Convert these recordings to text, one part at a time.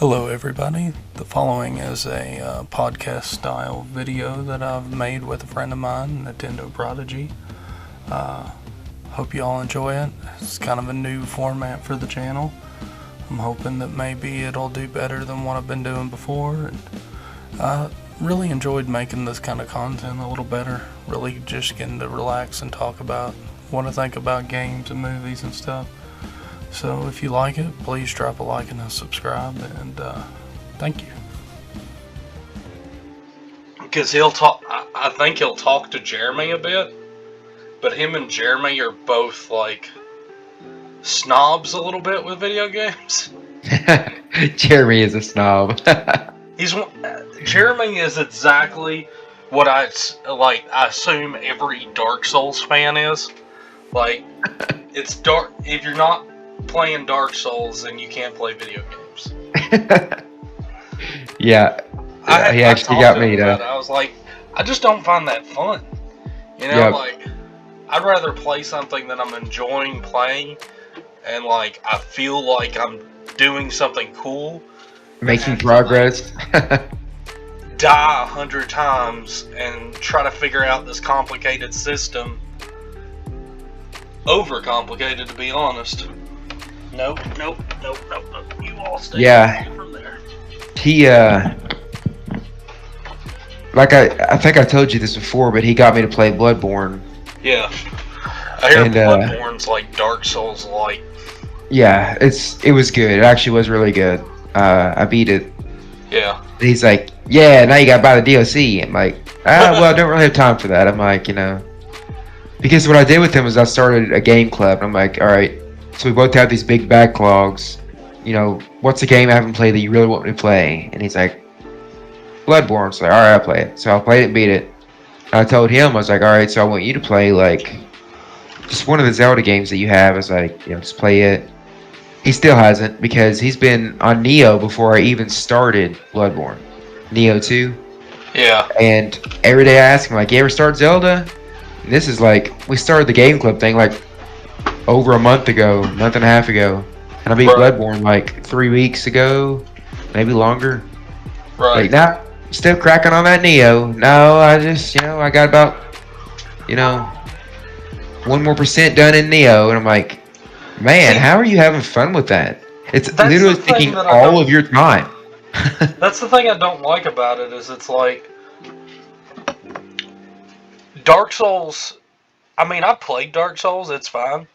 Hello everybody, the following is a podcast style video that I've made with a friend of mine, Nintendoprodigyc. Hope you all enjoy it. It's kind of a new format for the channel. I'm hoping that maybe it'll do better than what I've been doing before. And I really enjoyed making this kind of content a little better, really just getting to relax and talk about what I think about games and movies and stuff. So if you like it, please drop a like and a subscribe, and thank you. Because he'll talk, I think he'll talk to Jeremy a bit, but him and Jeremy are both like snobs a little bit with video games. Jeremy is a snob. Jeremy is exactly what I assume every Dark Souls fan is. Like, it's dark. If you're not playing Dark Souls, then you can't play video games. Yeah, he actually got me to. I was like, I just don't find that fun. You know, like, I'd rather play something that I'm enjoying playing, and like I feel like I'm doing something cool, making progress. Die 100 times and try to figure out this complicated system. Overcomplicated, to be honest. Nope. You all stay away from there. He, like I think I told you this before, but he got me to play Bloodborne. Yeah. I hear Bloodborne's like Dark Souls like. Yeah, it was good. It actually was really good. I beat it. Yeah. And he's like, yeah, now you gotta buy the DLC. I'm like, well, I don't really have time for that. I'm like, because what I did with him was I started a game club. And I'm like, all right, so we both have these big backlogs. What's a game I haven't played that you really want me to play? And he's like, Bloodborne. So like, all right, I'll play it. So I played it and beat it. And I told him, I was like, all right, so I want you to play like just one of the Zelda games that you have. I was like, just play it. He still hasn't, because he's been on Neo before I even started Bloodborne. Neo 2. Yeah. And every day I ask him, like, you ever start Zelda? And this is like, we started the game club thing like over a month and a half ago. And I beat Bloodborne like 3 weeks ago, maybe longer. Right. Like, nah, still cracking on that Neo. No, I just, I got about, 1% more done in Neo. And I'm like, man, how are you having fun with that? It's literally taking all of your time. That's the thing I don't like about it, is it's like Dark Souls. I mean, I played Dark Souls, it's fine.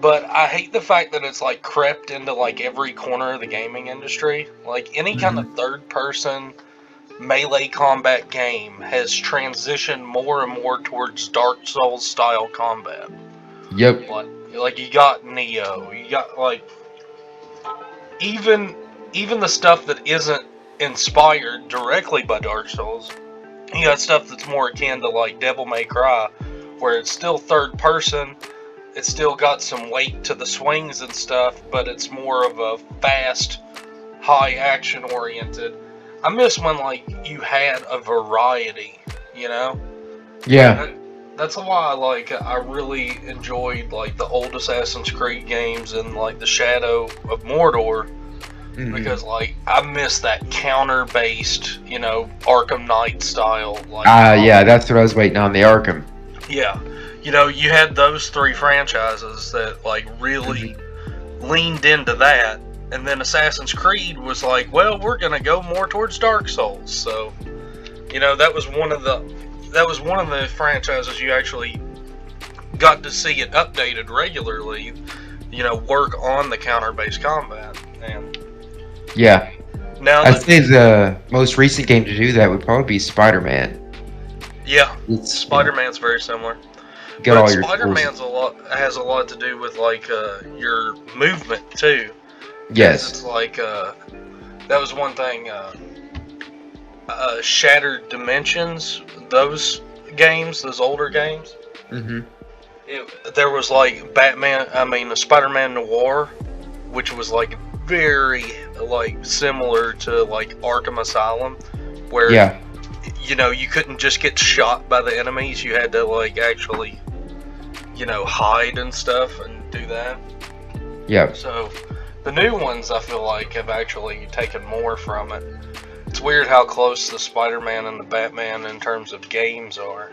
But I hate the fact that it's like crept into like every corner of the gaming industry. Like any kind of third person melee combat game has transitioned more and more towards Dark Souls style combat. Yep. Like you got Neo, you got like even the stuff that isn't inspired directly by Dark Souls. You got stuff that's more akin to like Devil May Cry, where it's still third person. It's still got some weight to the swings and stuff, but it's more of a fast, high action oriented. I miss when like you had a variety, Yeah. That's why I really enjoyed like the old Assassin's Creed games and like the Shadow of Mordor, because like I miss that counter based, Arkham Knight style. Yeah, that's what I was waiting on, the Arkham. Yeah. You had those three franchises that like really leaned into that, and then Assassin's Creed was like, well, we're gonna go more towards Dark Souls. So, that was one of the franchises you actually got to see it updated regularly. Work on the counter-based combat. And yeah, now I'd say the most recent game to do that would probably be Spider-Man. Yeah, Spider-Man's very similar. But Spider-Man's has a lot to do with like your movement too. Yes. It's like that was one thing. Shattered Dimensions, those older games. There was like Spider-Man Noir, which was like very like similar to like Arkham Asylum, where you couldn't just get shot by the enemies. You had to like actually hide and stuff and do that. Yeah. So The new ones, I feel like, have actually taken more from it. It's weird how close the Spider-Man and the Batman in terms of games are.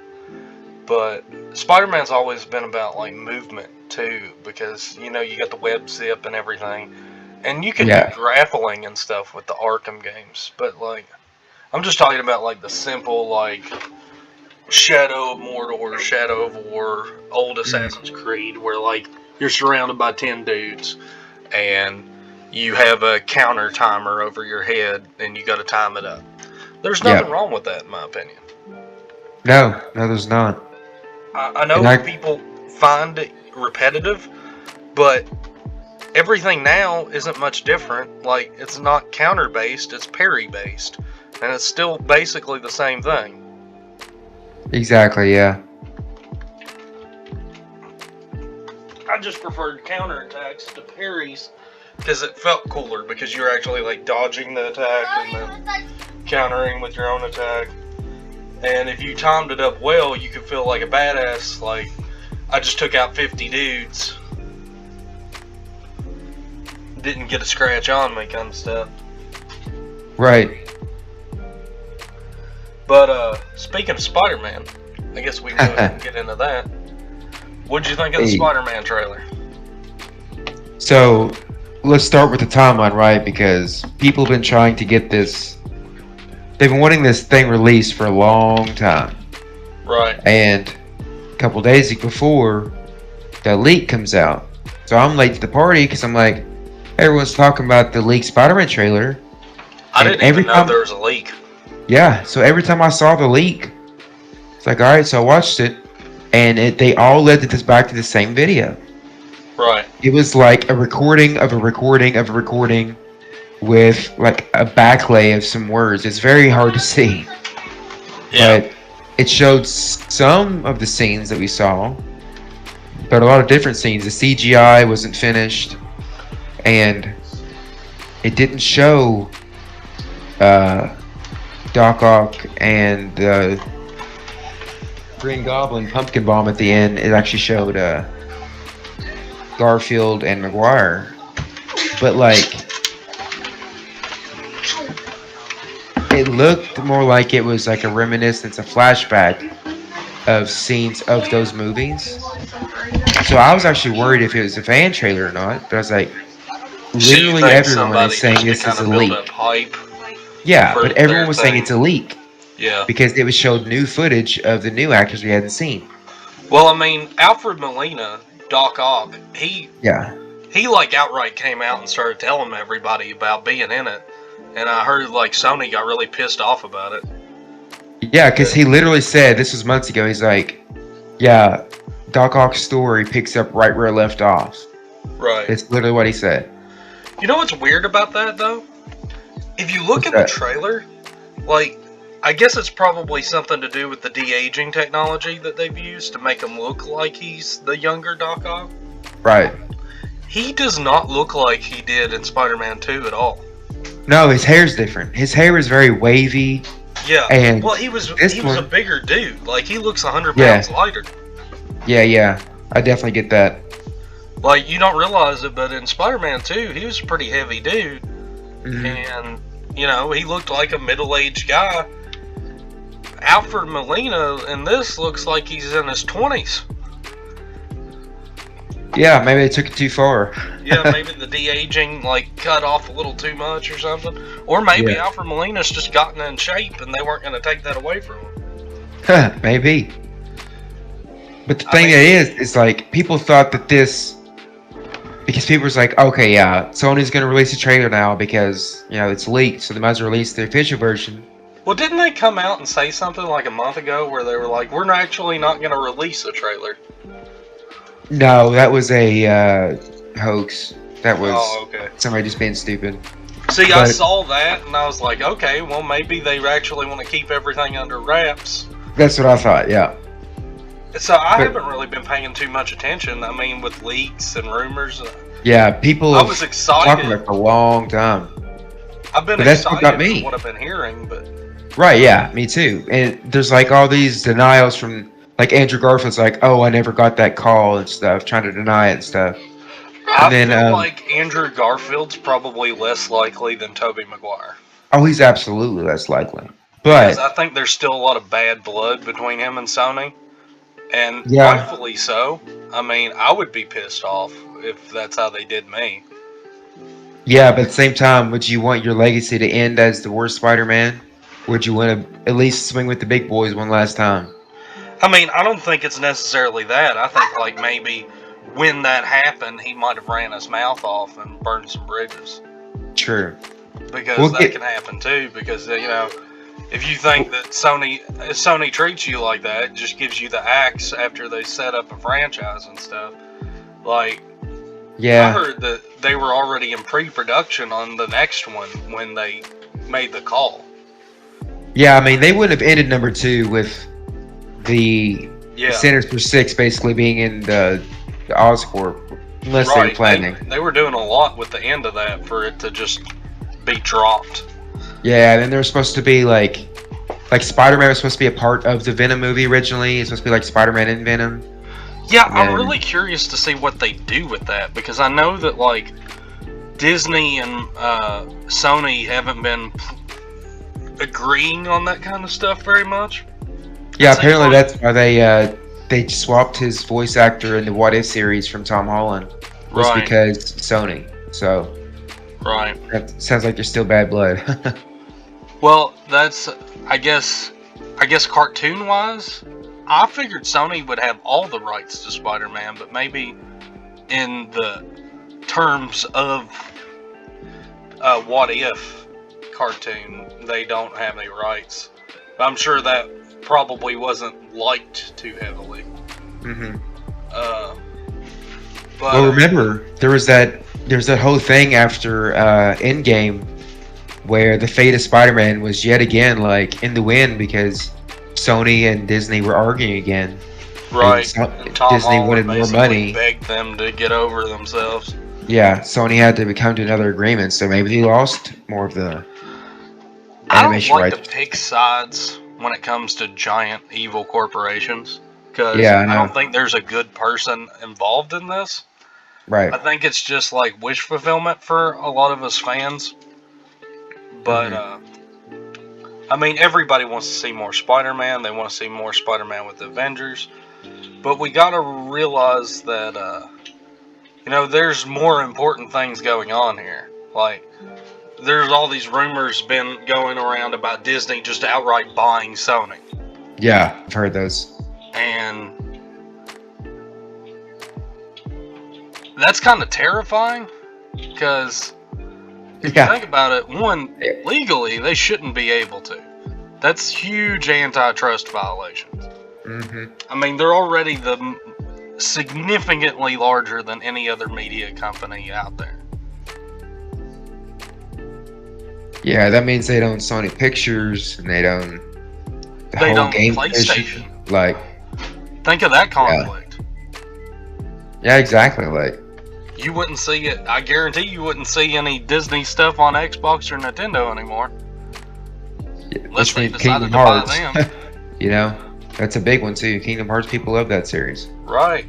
But Spider-Man's always been about, like, movement, too. Because, you know, you got the web zip and everything. And you can do grappling and stuff with the Arkham games. But, like, I'm just talking about, like, the simple, like, Shadow of Mordor, Shadow of War, old Assassin's Creed, where, like, you're surrounded by 10 dudes, and you have a counter timer over your head, and you gotta time it up. There's nothing wrong with that, in my opinion. No, there's not. I know people find it repetitive, but everything now isn't much different. Like, it's not counter-based, it's parry-based, and it's still basically the same thing. Exactly, yeah. I just preferred counterattacks to parries because it felt cooler because you were actually like dodging the attack and then countering with your own attack. And if you timed it up well, you could feel like a badass. Like, I just took out 50 dudes. Didn't get a scratch on me kind of stuff. Right. But, speaking of Spider-Man, I guess we can go ahead and get into that. What'd you think of the Spider-Man trailer? So, let's start with the timeline, right? Because people have been trying to get this... They've been wanting this thing released for a long time. Right. And a couple days before, the leak comes out. So I'm late to the party because I'm like, everyone's talking about the leaked Spider-Man trailer. I didn't even know there was a leak. Yeah, so every time I saw the leak, it's like, alright, so I watched it, and they all led to this back to the same video. Right. It was like a recording of a recording of a recording with like a backlay of some words. It's very hard to see. Yeah. But it showed some of the scenes that we saw, but a lot of different scenes. The CGI wasn't finished, and it didn't show Doc Ock and Green Goblin Pumpkin Bomb at the end. It actually showed Garfield and Maguire. But like, it looked more like it was like a reminiscence, a flashback of scenes of those movies. So I was actually worried if it was a fan trailer or not. But I was like, literally everyone is saying this is a leak. Yeah, but everyone was saying it's a leak. Yeah. Because it was showed new footage of the new actors we hadn't seen. Well, I mean, Alfred Molina, Doc Ock, he like outright came out and started telling everybody about being in it. And I heard like Sony got really pissed off about it. Yeah, because he literally said, this was months ago, he's like, yeah, Doc Ock's story picks up right where it left off. Right. That's literally what he said. You know what's weird about that, though? If you look at the trailer, like, I guess it's probably something to do with the de-aging technology that they've used to make him look like he's the younger Doc Ock. Right. He does not look like he did in Spider-Man 2 at all. No, his hair's different. His hair is very wavy. Yeah. And well, he was a bigger dude. Like, he looks 100 pounds lighter. Yeah. I definitely get that. Like, you don't realize it, but in Spider-Man 2, he was a pretty heavy dude. Mm-hmm. And, you know, he looked like a middle-aged guy. Alfred Molina in this looks like he's in his 20s. Yeah, maybe they took it too far. Yeah, maybe the de-aging, like, cut off a little too much or something. Or maybe Alfred Molina's just gotten in shape and they weren't going to take that away from him. Maybe. But the thing is like, people thought that this... Because people was like, okay, yeah, Sony's going to release a trailer now because, you know, it's leaked, so they might as well release the official version. Well, didn't they come out and say something like a month ago where they were like, we're actually not going to release a trailer? No, that was a hoax. That was okay. Somebody just being stupid. See, I saw that, and I was like, okay, well, maybe they actually want to keep everything under wraps. That's what I thought, yeah. So I haven't really been paying too much attention. I mean, with leaks and rumors. Yeah, people I was excited. Talking about it for a long time. I've been excited for what I've been hearing, but... Right, yeah, me too. And there's like all these denials from... Like Andrew Garfield's like, oh, I never got that call and stuff, trying to deny it and stuff. I And then, feel like Andrew Garfield's probably less likely than Tobey Maguire. oh, he's absolutely less likely. Because But I think there's still a lot of bad blood between him and Sony. And yeah, rightfully so. I mean, I would be pissed off if that's how they did me. yeah, but at the same time, would you want your legacy to end as the worst Spider-Man? Would you want to at least swing with the big boys one last time? I mean, I don't think it's necessarily that. I think, like, maybe when that happened, he might have ran his mouth off and burned some bridges. True. Because that can happen too. Because, you know, if you think that Sony treats you like that, it just gives you the axe after they set up a franchise and stuff. Like, yeah. I heard that they were already in pre-production on the next one when they made the call. Yeah, I mean, they wouldn't have ended number 2 with the Centers for 6 basically being in the Oscorp, unless they were planning. They were doing a lot with the end of that for it to just be dropped. Yeah, and then there was supposed to be like Spider-Man was supposed to be a part of the Venom movie originally. It's supposed to be like Spider-Man and Venom. Yeah, I'm really curious to see what they do with that, because I know that, like, Disney and Sony haven't been agreeing on that kind of stuff very much. Yeah, apparently that's why they swapped his voice actor in the What If series from Tom Holland. Was because Sony. So that sounds like there's still bad blood. Well, that's I guess cartoon-wise, I figured Sony would have all the rights to Spider-Man, but maybe in the terms of What If cartoon, they don't have any rights. I'm sure that probably wasn't liked too heavily. Mm-hmm. But, well, remember, there was that whole thing after Endgame where the fate of Spider-Man was yet again like in the wind because Sony and Disney were arguing again. Right. And Tom Disney Holland wanted more money. Begged them to get over themselves. Yeah, Sony had to come to another agreement, so maybe they lost more of the animation rights. I don't like to pick sides when it comes to giant evil corporations, because I don't think there's a good person involved in this. Right. I think it's just like wish fulfillment for a lot of us fans. But, I mean, everybody wants to see more Spider-Man. They want to see more Spider-Man with the Avengers. But we gotta realize that, you know, there's more important things going on here. Like, there's all these rumors been going around about Disney just outright buying Sony. Yeah, I've heard those. And that's kind of terrifying, because if you think about it, one, legally, they shouldn't be able to. That's huge antitrust violations. Mm-hmm. I mean, they're already significantly larger than any other media company out there. Yeah, that means they don't Sony Pictures and they don't PlayStation. Like, think of that conflict. Yeah, exactly. Like, you wouldn't see it. I guarantee you wouldn't see any Disney stuff on Xbox or Nintendo anymore. Unless they decided to buy them. You know, that's a big one too. Kingdom Hearts, people love that series. Right.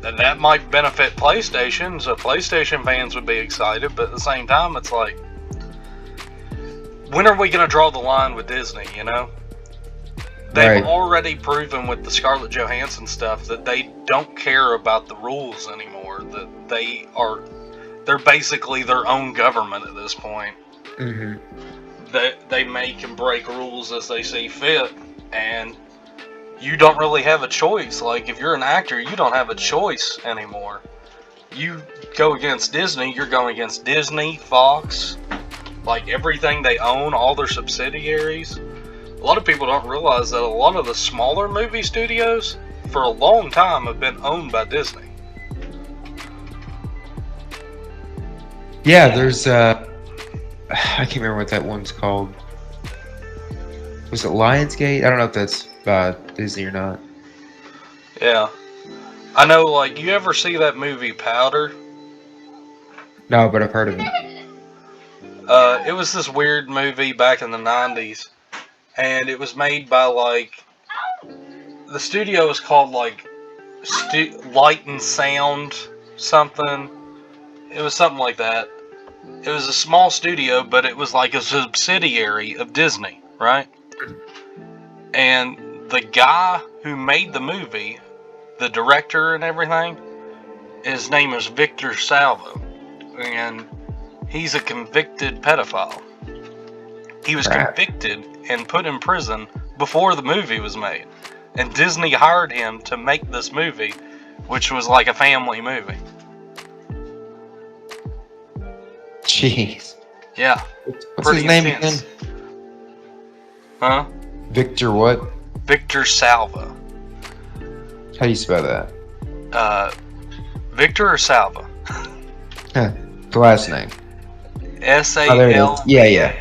And that might benefit PlayStation, so PlayStation fans would be excited, but at the same time, it's like, when are we going to draw the line with Disney, you know? They've already proven with the Scarlett Johansson stuff that they don't care about the rules anymore. That they're basically their own government at this point. Mm-hmm. That they make and break rules as they see fit, and you don't really have a choice. Like, if you're an actor, you don't have a choice anymore. You go against Disney, you're going against Disney, Fox, like everything they own, all their subsidiaries. A lot of people don't realize that a lot of the smaller movie studios, for a long time, have been owned by Disney. Yeah, there's I can't remember what that one's called. Was it Lionsgate? I don't know if that's Disney or not. Yeah. I know, like, you ever see that movie Powder? No, but I've heard of it. It was this weird movie back in the 90s. And it was made by, like, the studio was called, like, Light and Sound something. It was something like that. It was a small studio, but it was like a subsidiary of Disney, right? And the guy who made the movie, the director and everything, his name is Victor Salvo, and he's a convicted pedophile. He was convicted and put in prison before the movie was made. And Disney hired him to make this movie, which was like a family movie. Jeez. Yeah. What's his name again? Huh? Victor what? Victor Salva. How do you spell that? Victor or Salva? The last name. S-A-L. Oh, there it is. Yeah.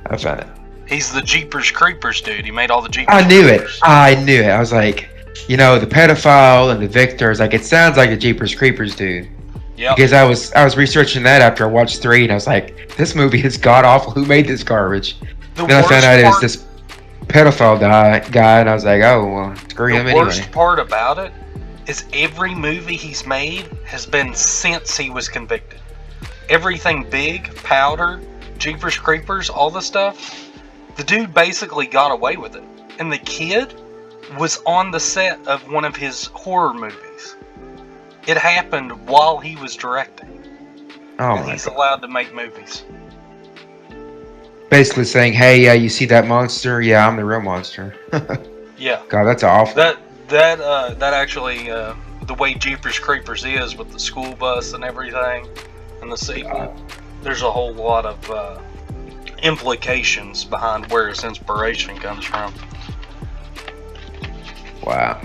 I found it. He's the Jeepers Creepers dude. He made all the Jeepers I knew Creepers. it. I was like, the pedophile and the Victor. Like, it sounds like the Jeepers Creepers dude. Yeah. Because I was researching that after I watched 3, and I was like, this movie is god awful. Who made this garbage? Then I found out it was this pedophile guy, and I was like, oh well, screw him anyway. The worst part about it is every movie he's made has been since he was convicted. Everything big, Powder, Jeepers Creepers, all this stuff. The dude basically got away with it. And the kid was on the set of one of his horror movies. It happened while he was directing. Oh and my he's God. allowed to make movies. Basically saying, hey, yeah, you see that monster? Yeah, I'm the real monster. Yeah. God, that's awful. That actually, the way Jeepers Creepers is with the school bus and everything, and the sequel, there's a whole lot of implications behind where its inspiration comes from. Wow.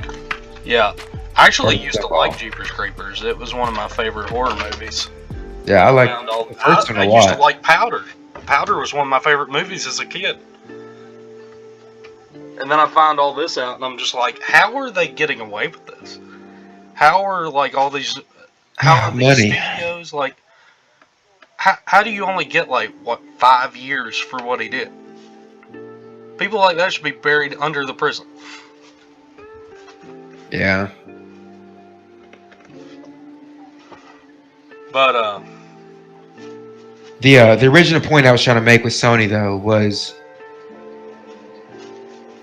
Yeah. I actually used to like Jeepers Creepers. It was one of my favorite horror movies. Yeah, I like the first one a lot. I used to like Powder. Powder was one of my favorite movies as a kid. And then I find all this out, and I'm just like, how are they getting away with this? How are, like, all these... How are these studios, like... How do you only get, like, 5 years for what he did? People like that should be buried under the prison. Yeah. But, The original point I was trying to make with Sony, though, was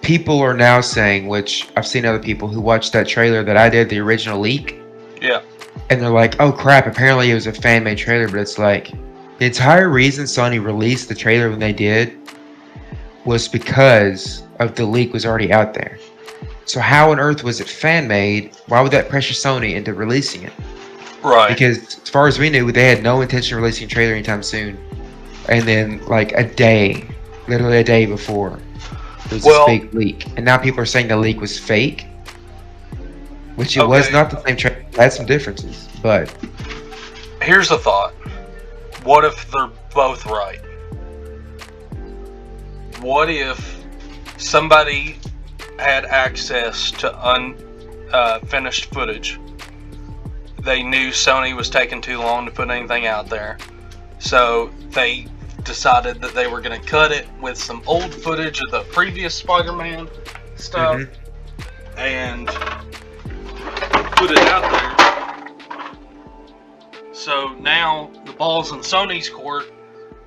people are now saying, which I've seen other people who watched that trailer that I did, the original leak, yeah. and they're like, oh crap, apparently it was a fan-made trailer, but it's like, the entire reason Sony released the trailer when they did was because of the leak was already out there. So how on earth was it fan-made? Why would that pressure Sony into releasing it? Right. Because as far as we knew, they had no intention of releasing a trailer anytime soon. And then, like, literally a day before, there was this big leak. And now people are saying the leak was fake, which it was not the same trailer. It had some differences, but... Here's a thought. What if they're both right? What if somebody had access to unfinished footage? They knew Sony was taking too long to put anything out there, so they decided that they were going to cut it with some old footage of the previous Spider-Man stuff and put it out there. So now the ball's in Sony's court.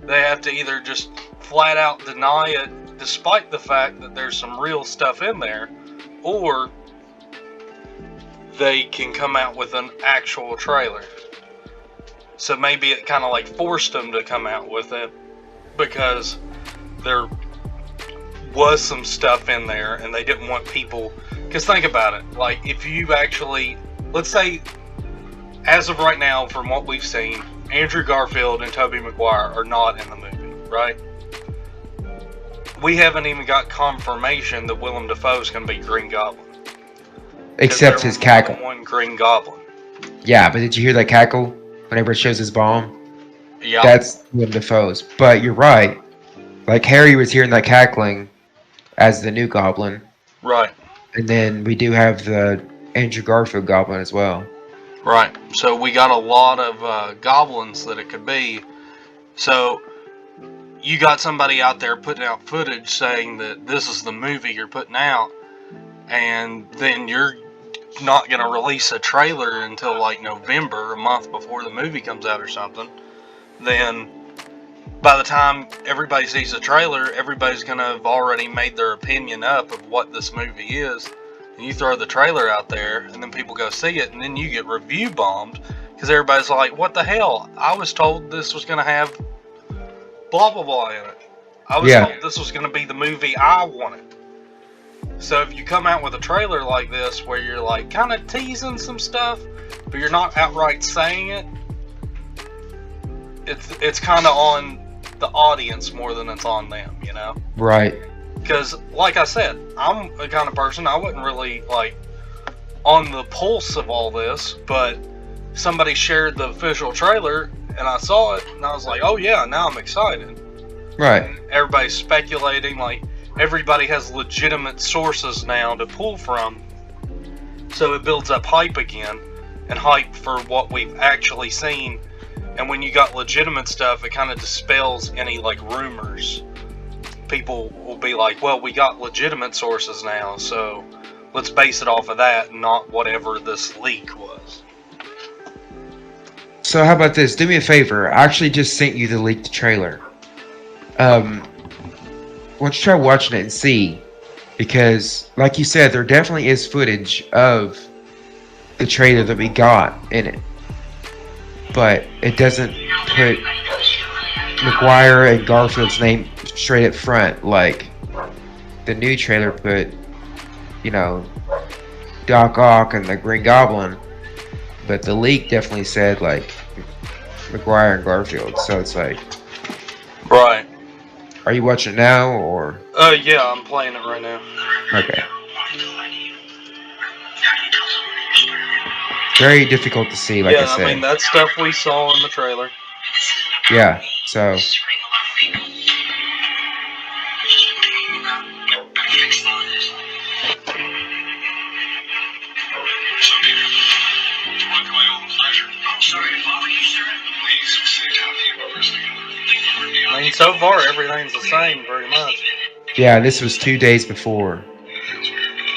They have to either just flat out deny it despite the fact that there's some real stuff in there, or they can come out with an actual trailer. So maybe it kind of like forced them to come out with it because there was some stuff in there and they didn't want people... Because think about it, like if you actually... Let's say, as of right now, from what we've seen, Andrew Garfield and Tobey Maguire are not in the movie, right? We haven't even got confirmation that Willem Dafoe's going to be Green Goblin. Except his cackle. One Green Goblin. Yeah, but did you hear that cackle whenever it shows his bomb? Yeah. That's Willem Dafoe's. But you're right. Like, Harry was hearing that cackling as the new Goblin. Right. And then we do have the Andrew Garfield Goblin as well. Right. So we got a lot of goblins that it could be. So you got somebody out there putting out footage saying that this is the movie you're putting out, and then you're not going to release a trailer until like November, a month before the movie comes out or something, then by the time everybody sees the trailer, everybody's going to have already made their opinion up of what this movie is. And you throw the trailer out there, and then people go see it, and then you get review bombed because everybody's like, what the hell? I was told this was going to have blah blah blah in it. I was told this was going to be the movie I wanted. So if you come out with a trailer like this where you're like kind of teasing some stuff, but you're not outright saying it, it's kind of on the audience more than it's on them, you know? Right. Because, like I said, I'm the kind of person, I wasn't really, like, on the pulse of all this, but somebody shared the official trailer, and I saw it, and I was like, oh yeah, now I'm excited. Right. And everybody's speculating, like, everybody has legitimate sources now to pull from, so it builds up hype again, and hype for what we've actually seen. And when you got legitimate stuff, it kind of dispels any, like, rumors. People will be like, well, we got legitimate sources now, so let's base it off of that, not whatever this leak was. So how about this? Do me a favor. I actually just sent you the leaked trailer. Why don't you try watching it and see? Because, like you said, there definitely is footage of the trailer that we got in it. But it doesn't put McGuire and Garfield's name straight up front like the new trailer put, you know, Doc Ock and the Green Goblin. But the leak definitely said like McGuire and Garfield. So it's like, right. Are you watching it now or? Yeah, I'm playing it right now. Okay. Very difficult to see, like I said. Yeah, I mean, that's stuff we saw in the trailer. Yeah, so. I mean, so far, everything's the same, pretty much. Yeah, this was 2 days before.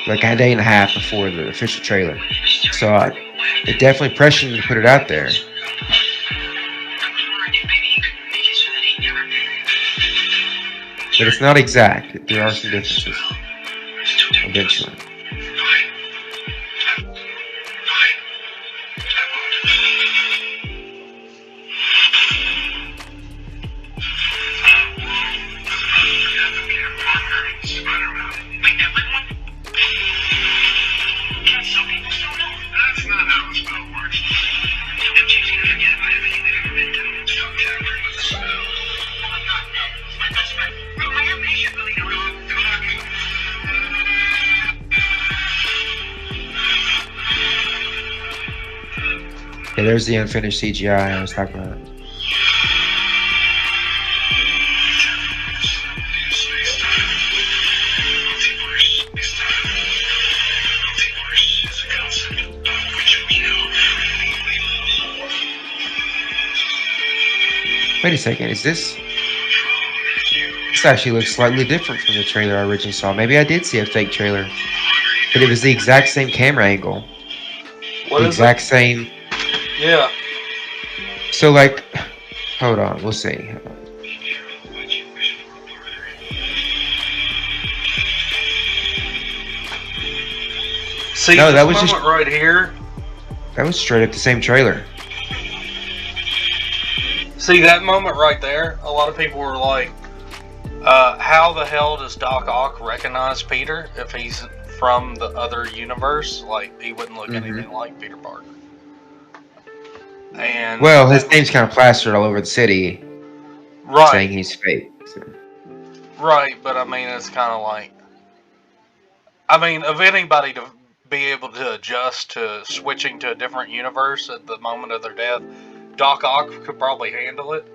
Like a day and a half before the official trailer. So it definitely pressured me to put it out there. But it's not exact. There are some differences. Eventually. Yeah, there's the unfinished CGI I was talking about. Wait a second, is this? This actually looks slightly different from the trailer I originally saw. Maybe I did see a fake trailer. But it was the exact same camera angle. What the is exact it? Same. Yeah. So, like, hold on, we'll see. See, no, this that was moment just right here. That was straight up the same trailer. See that moment right there? A lot of people were like, how the hell does Doc Ock recognize Peter if he's from the other universe? Like, he wouldn't look anything like Peter Parker. And well, his name's kind of plastered all over the city, right? Saying he's fake. So. Right, but I mean, it's kind of like, I mean, of anybody to be able to adjust to switching to a different universe at the moment of their death, Doc Ock could probably handle it.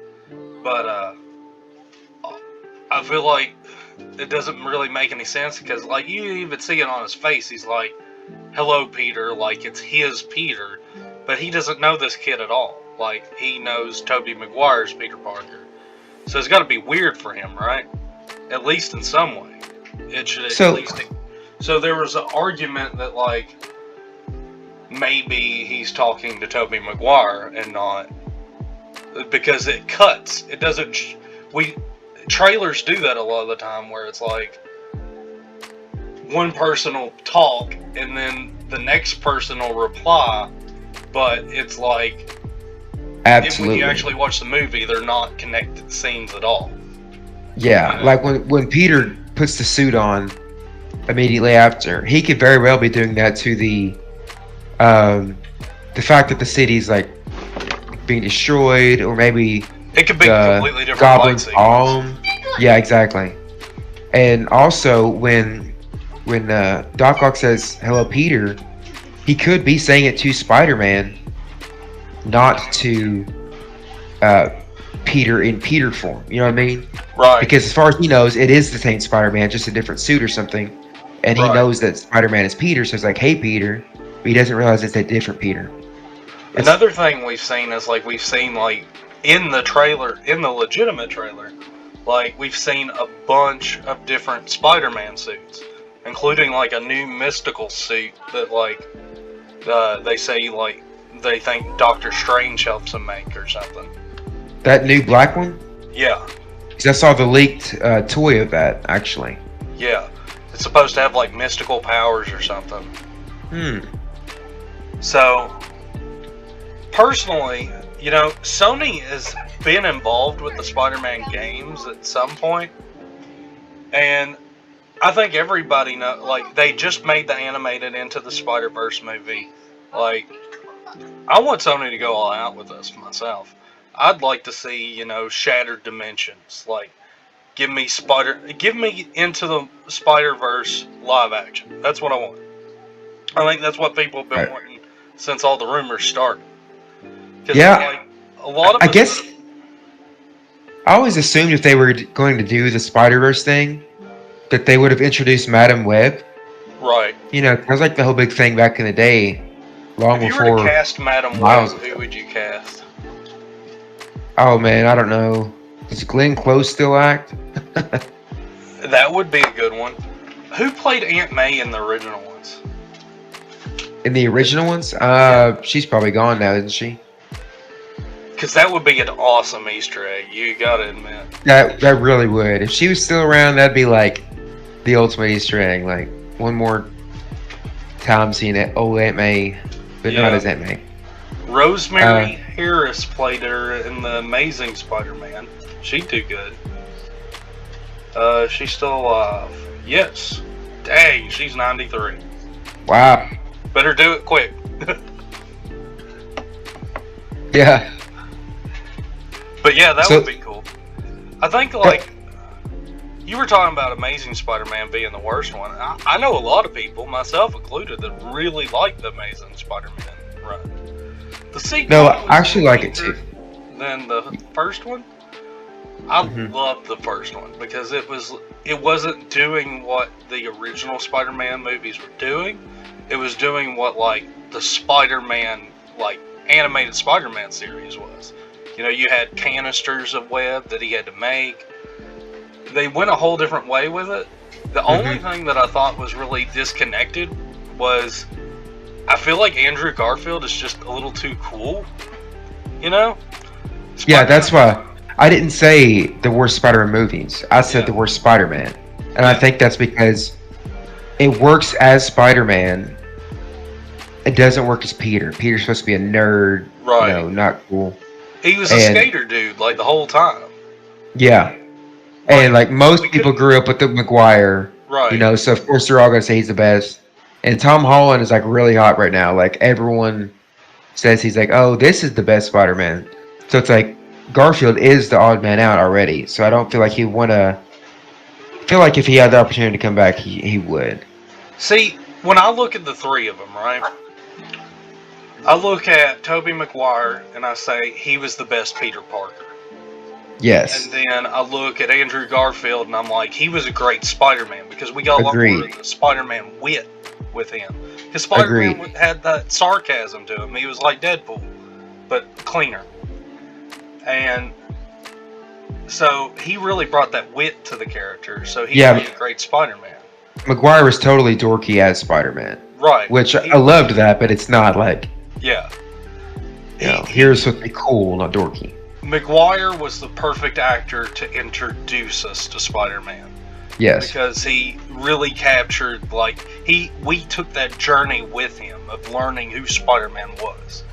But I feel like it doesn't really make any sense because, like, you even see it on his face. He's like, "Hello, Peter," like it's his Peter. But he doesn't know this kid at all. Like, he knows Tobey Maguire's Peter Parker. So it's got to be weird for him, right? At least in some way. It should at least... So there was an argument that, like, maybe he's talking to Tobey Maguire and not, because it cuts. It doesn't. Trailers do that a lot of the time, where it's like one person will talk and then the next person will reply, but it's like, Absolutely. when you actually watch the movie, they're not connected scenes at all. Yeah, like when Peter puts the suit on immediately after, he could very well be doing that to the fact that the city's like being destroyed, or maybe It could be completely different Goblin's fight home. Yeah, exactly. And also when Doc Ock says hello Peter, he could be saying it to Spider-Man, not to Peter in Peter form. You know what I mean? Right. Because as far as he knows, it is the same Spider-Man, just a different suit or something. And he knows that Spider-Man is Peter, so it's like, hey Peter, but he doesn't realize it's a different Peter. Another thing we've seen is, like, in the trailer, in the legitimate trailer, like, we've seen a bunch of different Spider-Man suits, including, like, a new mystical suit that, like, they say, like, they think Doctor Strange helps him make or something. That new black one? Yeah. 'Cause I saw the leaked toy of that, actually. Yeah. It's supposed to have, like, mystical powers or something. So, personally, you know, Sony has been involved with the Spider-Man games at some point, and I think everybody knows, like, they just made the animated Into the Spider-Verse movie. Like, I want Sony to go all out with this myself. I'd like to see, you know, Shattered Dimensions. Like, give me Into the Spider-Verse live action. That's what I want. I think that's what people have been wanting since all the rumors started. Yeah, like, a lot of I guess I always assumed if they were going to do the Spider-Verse thing, that they would have introduced Madam Web. Right. You know, that was like the whole big thing back in the day, long if before. you were to cast Madam Web, who would you cast? Oh man, I don't know. Does Glenn Close still act? That would be a good one. Who played Aunt May in the original ones? In the original ones? She's probably gone now, isn't she? Because that would be an awesome Easter egg, you gotta admit. That really would. If she was still around, that'd be like the ultimate Easter egg. Like, one more time seeing that old Aunt May, but not as Aunt May. Rosemary Harris played her in the Amazing Spider-Man. She'd do good. She's still alive. Yes. Dang, she's 93. Wow. Better do it quick. Yeah. But yeah, that would be cool. I think, like, you were talking about Amazing Spider-Man being the worst one. I know a lot of people, myself included, that really like the Amazing Spider-Man run. The sequel. No, I actually like it too. Than the first one. I loved the first one because it wasn't doing what the original Spider-Man movies were doing. It was doing what, like, the Spider-Man, like, animated Spider-Man series was. You know, you had canisters of web that he had to make. They went a whole different way with it. The only thing that I thought was really disconnected was, I feel like Andrew Garfield is just a little too cool. You know? Yeah, that's why I didn't say the worst Spider-Man movies. I said the worst Spider-Man. And I think that's because it works as Spider-Man. It doesn't work as Peter. Peter's supposed to be a nerd. Right. You know, not cool. He was a skater dude, like, the whole time. Yeah. And, like, most people grew up with the Maguire. Right. You know, so of course they're all going to say he's the best. And Tom Holland is, like, really hot right now. Like, everyone says he's like, oh, this is the best Spider-Man. So it's like, Garfield is the odd man out already. So I don't feel like he'd want to... I feel like if he had the opportunity to come back, he would. See, when I look at the three of them, right? I look at Tobey Maguire and I say he was the best Peter Parker. Yes. And then I look at Andrew Garfield and I'm like, he was a great Spider-Man because we got a lot more of the Spider-Man wit with him. Because Spider-Man had that sarcasm to him. He was like Deadpool, but cleaner. And so he really brought that wit to the character. So he was a great Spider-Man. Maguire was totally dorky as Spider-Man. Right. Which I loved that, but it's not like, Yeah. here's something cool, not dorky. McGuire was the perfect actor to introduce us to Spider-Man. Yes. Because he really captured, like, we took that journey with him of learning who Spider-Man was.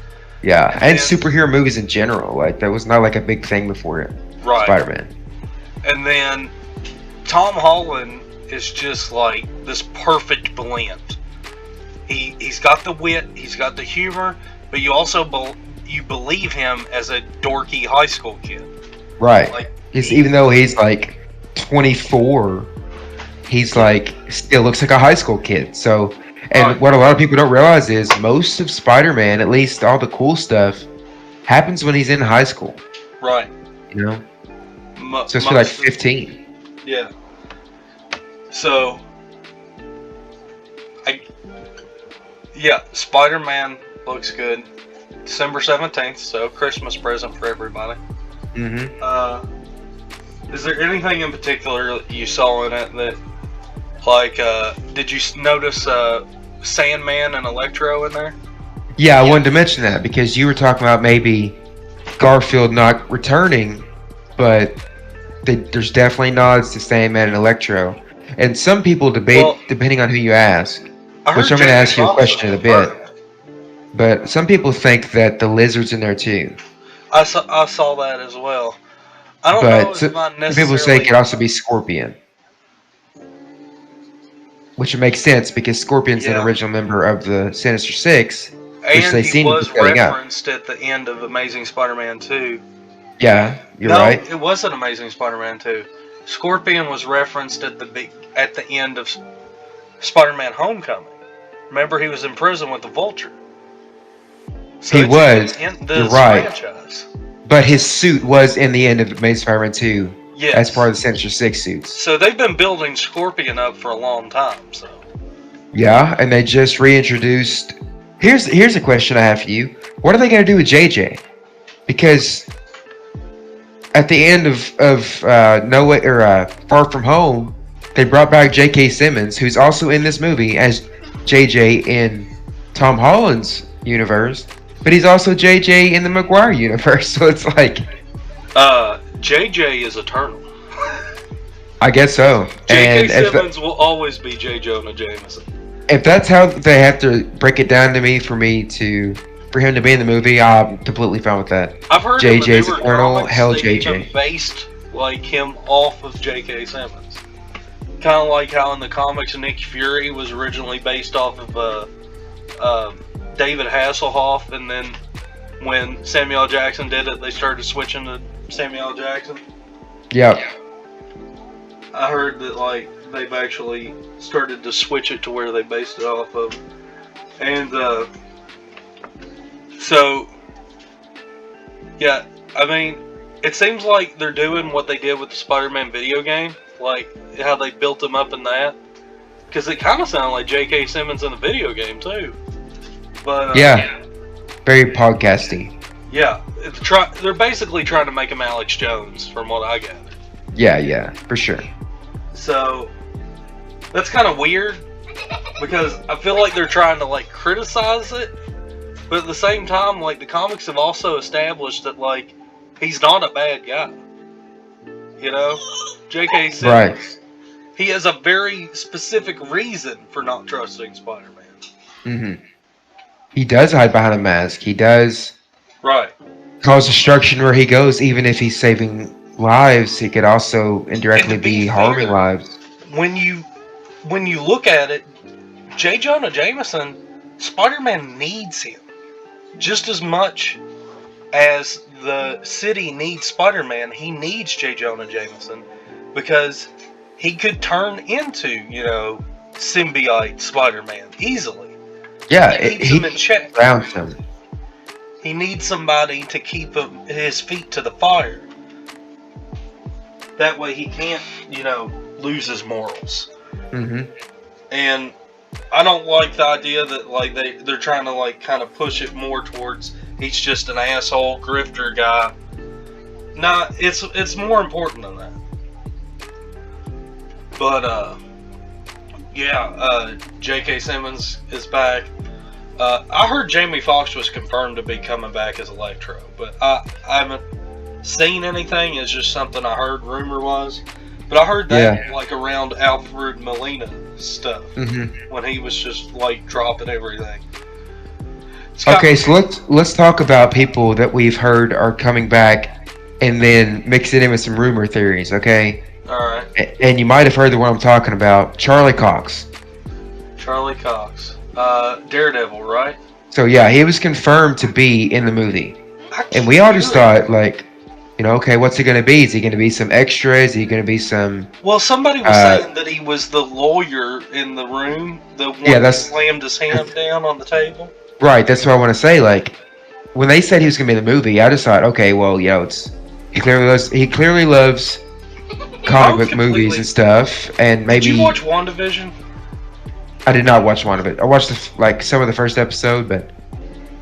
Yeah, and superhero movies in general. Like, that was not like a big thing before it. Right. Spider-Man. And then Tom Holland is just like this perfect blend. He's got the wit, he's got the humor, but you also you believe him as a dorky high school kid. Right. Like, Even though he's like 24, he's like still looks like a high school kid. So, and what a lot of people don't realize is most of Spider-Man, at least all the cool stuff, happens when he's in high school. Right. You know. So it's like 15. Yeah. So, Spider-Man looks good. December 17th, so Christmas present for everybody. Mm-hmm. Is there anything in particular that you saw in it that, like, did you notice Sandman and Electro in there? Yeah, I wanted to mention that because you were talking about maybe Garfield not returning, but there's definitely nods to Sandman and Electro. And some people debate, depending on who you ask, which I'm going to ask you a question in a bit. But some people think that the Lizard's in there too. I saw that as well. I don't know if not necessarily. Some people say it could also be Scorpion. Which would make sense because Scorpion's an original member of the Sinister Six. Which they seem to be setting up. Referenced at the end of Amazing Spider-Man 2. Yeah, you're right. No, it wasn't Amazing Spider-Man 2. Scorpion was referenced at the end of Spider-Man Homecoming. Remember, he was in prison with the Vulture. So he was. You're right. Franchise. But his suit was in the end of Amazing Spider-Man 2. Yes. As part of the Sinister Six suits. So they've been building Scorpion up for a long time. So. Yeah, and they just reintroduced. Here's a question I have for you. What are they going to do with JJ? Because at the end of Far From Home, they brought back J.K. Simmons, who's also in this movie as JJ in Tom Holland's universe, but he's also JJ in the Maguire universe. So it's like, JJ is eternal. I guess so. J.K. Simmons will always be J. Jonah Jameson. If that's how they have to break it down to me for him to be in the movie, I'm completely fine with that. I've heard JJ's eternal, hell they JJ. even based like him off of J.K. Simmons. Kind of like how in the comics Nick Fury was originally based off of David Hasselhoff, and then when Samuel L. Jackson did it, they started switching to Samuel L. Jackson. Yep. I heard that like they've actually started to switch it to where they based it off of, and so yeah, I mean, it seems like they're doing what they did with the Spider-Man video game, like how they built him up in that, because it kind of sounded like J.K. Simmons in the video game too. But yeah, very podcasty. Yeah, they're basically trying to make him Alex Jones, from what I gathered. Yeah, for sure. So that's kind of weird because I feel like they're trying to like criticize it, but at the same time, like the comics have also established that like he's not a bad guy. You know, J.K. Simmons. Right. He has a very specific reason for not trusting Spider-Man. Mm-hmm. He does hide behind a mask. He does. Right. Cause destruction where he goes, even if he's saving lives, he could also indirectly be harming lives. When you look at it, J. Jonah Jameson, Spider-Man needs him just as much as the city needs Spider-Man. He needs J. Jonah Jameson because he could turn into, symbiote Spider-Man easily. Yeah, he needs him in check. Grounds him. He needs somebody to keep his feet to the fire. That way he can't, lose his morals. Mm-hmm. And I don't like the idea that like they're trying to like kind of push it more towards he's just an asshole grifter guy. Nah, it's more important than that. But Yeah, J.K. Simmons is back. I heard Jamie Foxx was confirmed to be coming back as Electro, but I haven't seen anything. It's just something I heard, rumor-wise. But I heard that like around Alfred Molina stuff, when he was just like dropping everything. Okay, so let's talk about people that we've heard are coming back, and then mix it in with some rumor theories. Okay. All right. And you might have heard the one I'm talking about, Charlie Cox. Charlie Cox, Daredevil, right? So yeah, he was confirmed to be in the movie, and we all just thought like, you know, okay, what's he gonna be? Is he gonna be some extra? Is he gonna be some? Well, somebody was saying that he was the lawyer in the room, the one that slammed his hand down on the table. Right, that's what I want to say. Like, when they said he was gonna be in the movie, I just thought, okay, well, you know, he clearly loves comic book movies and stuff, and maybe. Did you watch WandaVision? I did not watch one of it. I watched some of the first episode, but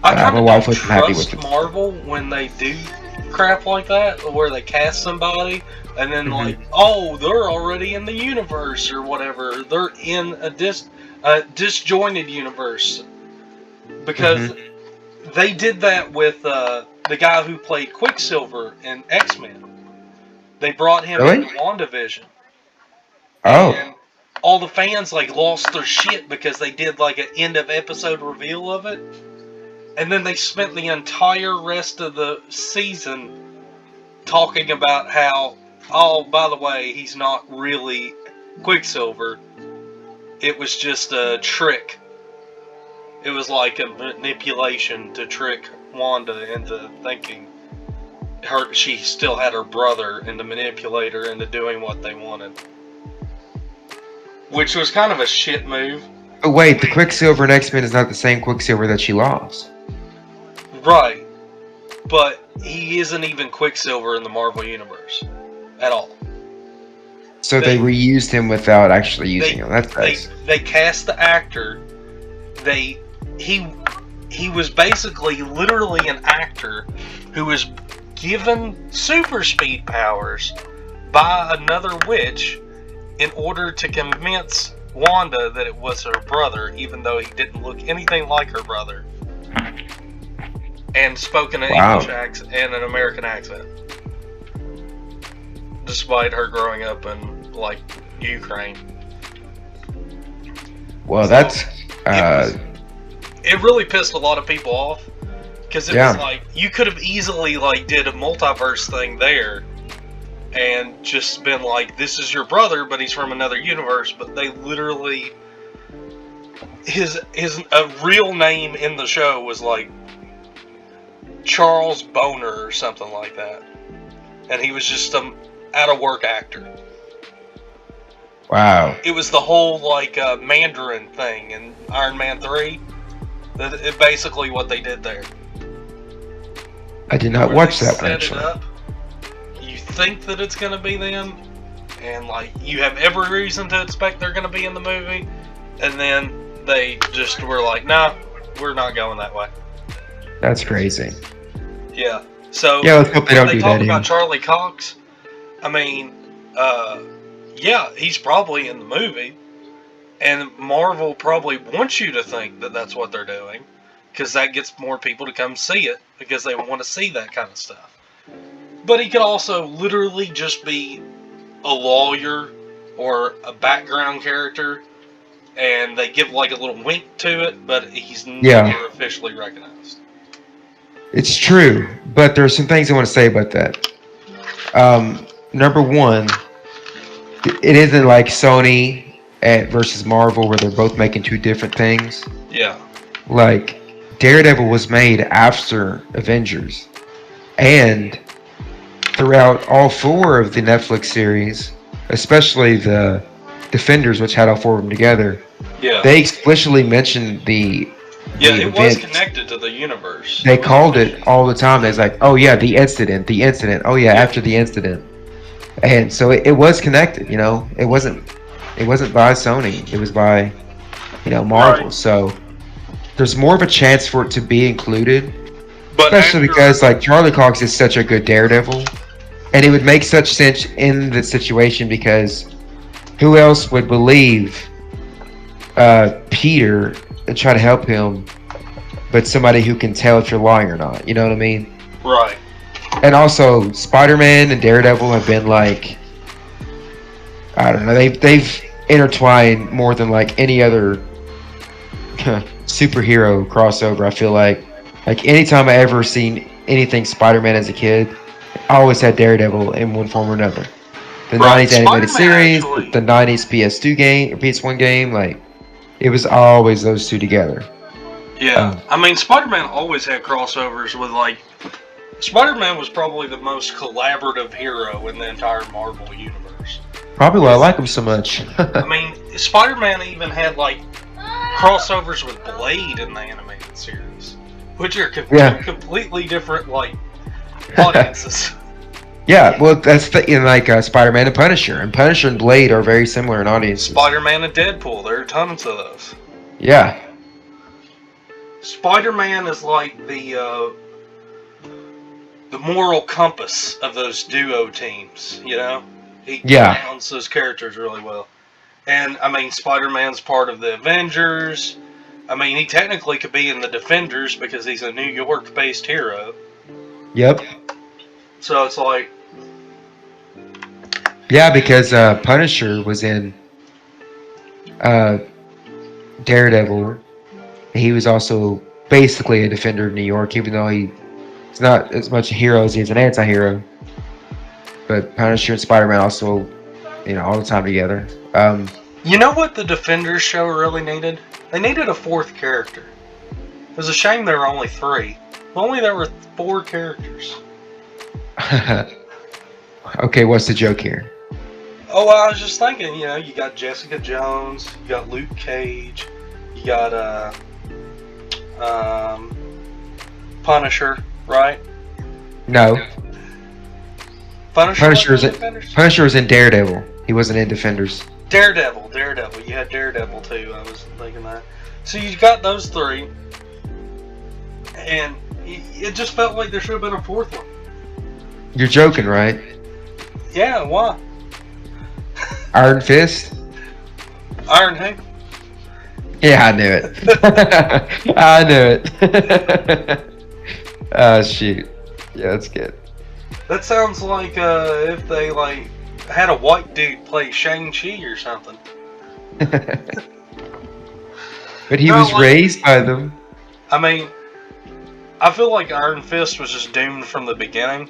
my wife wasn't happy with it. Marvel when they do crap like that, where they cast somebody and then like, oh, they're already in the universe or whatever. They're in a disjointed universe. Because they did that with the guy who played Quicksilver in X-Men. They brought him in WandaVision. Oh. And all the fans like lost their shit because they did like an end of episode reveal of it. And then they spent the entire rest of the season talking about how, oh, by the way, he's not really Quicksilver. It was just a trick. It was like a manipulation to trick Wanda into thinking she still had her brother and to manipulate her into doing what they wanted. Which was kind of a shit move. But wait, the Quicksilver in X-Men is not the same Quicksilver that she lost. Right. But he isn't even Quicksilver in the Marvel Universe. At all. So they reused him without actually using him. That's nice. They cast the actor. He was basically literally an actor who was given super speed powers by another witch in order to convince Wanda that it was her brother, even though he didn't look anything like her brother, and spoke in an English accent and an American accent, despite her growing up in like Ukraine. Well, that's it really pissed a lot of people off, because it was like, you could have easily like did a multiverse thing there and just been like, this is your brother, but he's from another universe. But they literally, his real name in the show was like Charles Boner or something like that, and he was just some out of work actor. Wow. It was the whole like Mandarin thing in Iron Man 3. It's basically what they did there. I did not watch that one, actually. You think that it's going to be them, and like you have every reason to expect they're going to be in the movie, and then they just were like, nah, we're not going that way. That's crazy. Yeah. So yeah, let's hope they don't do that. Talk about Charlie Cox. I mean, yeah, he's probably in the movie. And Marvel probably wants you to think that that's what they're doing, because that gets more people to come see it, because they want to see that kind of stuff. But he could also literally just be a lawyer or a background character, and they give like a little wink to it, but he's never officially recognized. It's true, but there are some things I want to say about that. Number one, it isn't like Sony versus Marvel, where they're both making two different things. Yeah. Like, Daredevil was made after Avengers. And throughout all four of the Netflix series, especially the Defenders, which had all four of them together, they explicitly mentioned the it was connected to the universe. They called it all the time. They was like, oh yeah, the incident. Oh yeah, after the incident. And so it was connected, you know. It wasn't by Sony. It was by, you know, Marvel. Right. So there's more of a chance for it to be included, but especially because like Charlie Cox is such a good Daredevil, and it would make such sense in the situation, because who else would believe Peter and try to help him, but somebody who can tell if you're lying or not. You know what I mean? Right. And also, Spider-Man and Daredevil have been like, I don't know, they've intertwined more than like any other superhero crossover. I feel like anytime I ever seen anything Spider-Man as a kid, I always had Daredevil in one form or another. The Right. 90s animated Spider-Man series, actually- the 90s PS2 game or PS1 game, like it was always those two together. Yeah, I mean, Spider-Man always had crossovers with, like, Spider-Man was probably the most collaborative hero in the entire Marvel universe. Probably why I like him so much. I mean, Spider-Man even had, like, crossovers with Blade in the animated series, which are completely different, like, audiences. Yeah, well, that's like Spider-Man and Punisher. And Punisher and Blade are very similar in audiences. Spider-Man and Deadpool, there are tons of those. Yeah. Spider-Man is like the moral compass of those duo teams, you know? He grounds those characters really well. And, I mean, Spider-Man's part of the Avengers. I mean, he technically could be in the Defenders because he's a New York-based hero. Yep. So it's like... Yeah, because Punisher was in Daredevil. He was also basically a defender of New York, even though he's not as much a hero as he is an anti-hero. But Punisher and Spider-Man also, all the time together. You know what the Defenders show really needed? They needed a fourth character. It was a shame there were only 3. If only there were 4 characters. Okay, what's the joke here? Oh, I was just thinking, you got Jessica Jones, you got Luke Cage, you got Punisher, right? No. Punisher was in Daredevil. He wasn't in Defenders. Daredevil. You had Daredevil too. I was thinking that. So you got those 3, and it just felt like there should have been a 4th one. You're joking, right? Yeah. Why? Iron Fist? Iron who? Yeah, I knew it. I knew it. Oh, shoot. Yeah, that's good. That sounds like if they had a white dude play Shang-Chi or something. But he was raised by them. I mean, I feel like Iron Fist was just doomed from the beginning.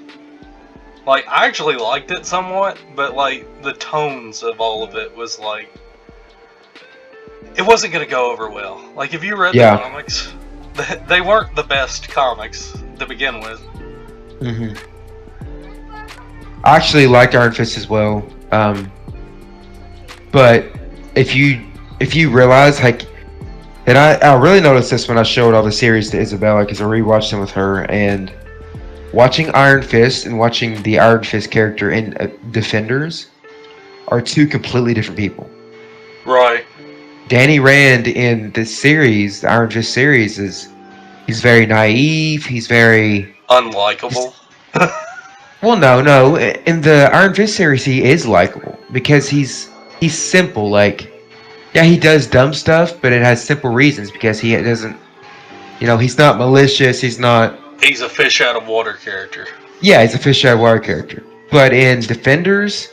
Like, I actually liked it somewhat, but the tones of all of it was it wasn't going to go over well. Like, if you read the comics, they weren't the best comics to begin with. Mm-hmm. I actually liked Iron Fist as well. But if you realize, and I really noticed this when I showed all the series to Isabella, because I rewatched them with her, and watching Iron Fist and watching the Iron Fist character in Defenders are 2 completely different people. Right. Danny Rand in this series, the Iron Fist series, he's very naive. He's very unlikable. Well, no. In the Iron Fist series, he is likable because he's simple. He does dumb stuff, but it has simple reasons because he doesn't. He's not malicious. He's not. He's a fish out of water character. Yeah, he's a fish out of water character. But in Defenders,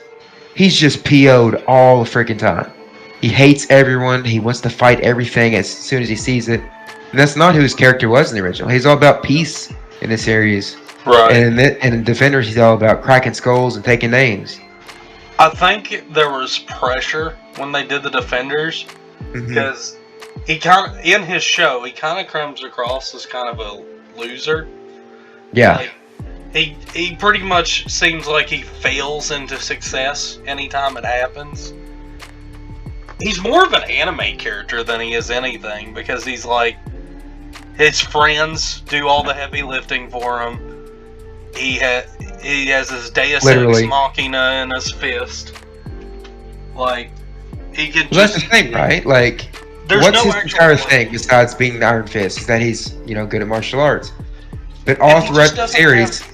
he's just PO'd all the freaking time. He hates everyone. He wants to fight everything as soon as he sees it. And that's not who his character was in the original. He's all about peace in the series. Right. And in Defenders, he's all about cracking skulls and taking names. I think there was pressure when they did the Defenders because he in his show he kind of comes across as kind of a loser. Yeah. He pretty much seems like he fails into success anytime it happens. He's more of an anime character than he is anything because he's his friends do all the heavy lifting for him. He has his Deus Ex Machina in his fist. He can that's the thing, right? What's his entire thing besides being the Iron Fist? Is that he's, good at martial arts. But all throughout the series,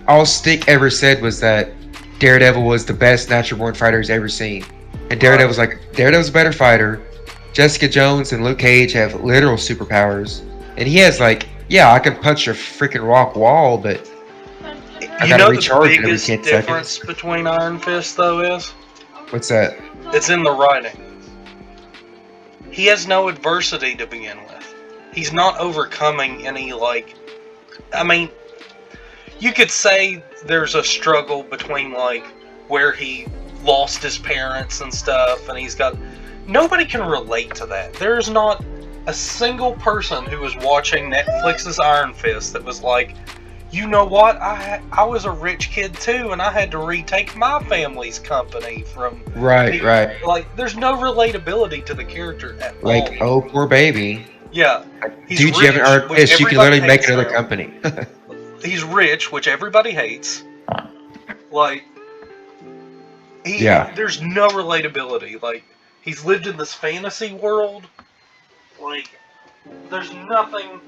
all Stick ever said was that Daredevil was the best natural born fighter he's ever seen. And Daredevil's a better fighter. Jessica Jones and Luke Cage have literal superpowers, and he has like, yeah, I can punch a freaking rock wall, but I You gotta know the recharge every biggest 10 difference seconds. between Iron Fist though is What's that? it's in the writing. He has no adversity to begin with. He's not overcoming any like. I mean, you could say there's a struggle between like where he lost his parents and stuff, and he's got. Nobody can relate to that. There's not a single person who was watching Netflix's Iron Fist that was like, you know what? I was a rich kid too, and I had to retake my family's company from. Right. Like, there's no relatability to the character at all. Like, oh, poor baby. Yeah. He's Dude, you have an rich, Iron which Fist, you can everybody literally make hates another now. company. He's rich, which everybody hates. Like, Yeah. There's no relatability. Like, he's lived in this fantasy world. Like, there's nothing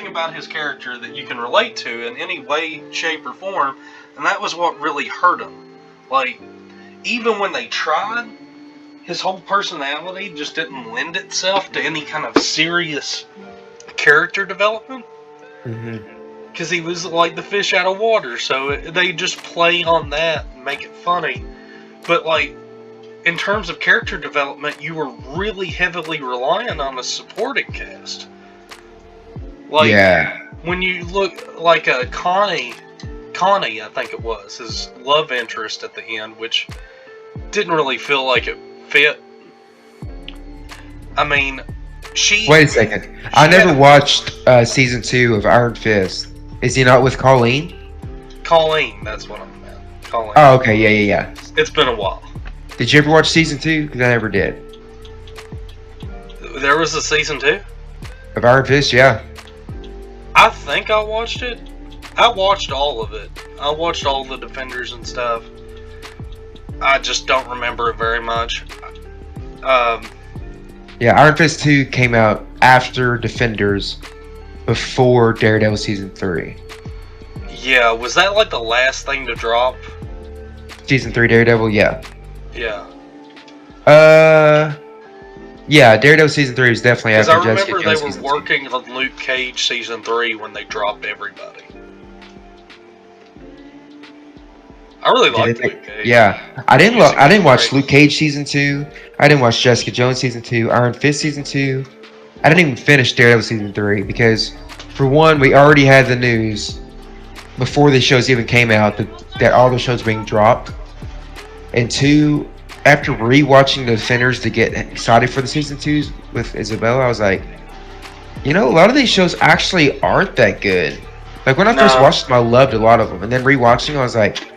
about his character that you can relate to in any way, shape, or form, and that was what really hurt him. Like, even when they tried, his whole personality just didn't lend itself to any kind of serious character development. Because he was like the fish out of water, so they just play on that and make it funny. But, like, in terms of character development, you were really heavily reliant on a supporting cast. Like, Yeah. when you look like a Connie, I think it was, his love interest at the end, which didn't really feel like it fit. I mean, Wait a second. I never watched season 2 of Iron Fist. Is he not with Colleen? Colleen, that's what I meant. Colleen. Oh, okay. Yeah. It's been a while. Did you ever watch season 2? Because I never did. There was a season 2? Of Iron Fist, yeah. I think I watched it. I watched all of it. I watched all the Defenders and stuff. I just don't remember it very much. Yeah, Iron Fist 2 came out after Defenders, before Daredevil season 3. Yeah, was that like the last thing to drop? Season 3 Daredevil, yeah. Yeah. Yeah, Daredevil season 3 is definitely Because after I Jessica remember Jones they season were working on Luke Cage season 3 when they dropped everybody. I really liked Luke Cage. Yeah, I didn't watch great. Luke Cage season 2. I didn't watch Jessica Jones season 2. Iron Fist season 2. I didn't even finish Daredevil season 3 because, for one, we already had the news before the shows even came out that all the shows were being dropped, and two, after rewatching the Defenders to get excited for the season 2s with Isabella, I was like, you know, a lot of these shows actually aren't that good. Like, when I first watched them, I loved a lot of them, and then rewatching them, I was like,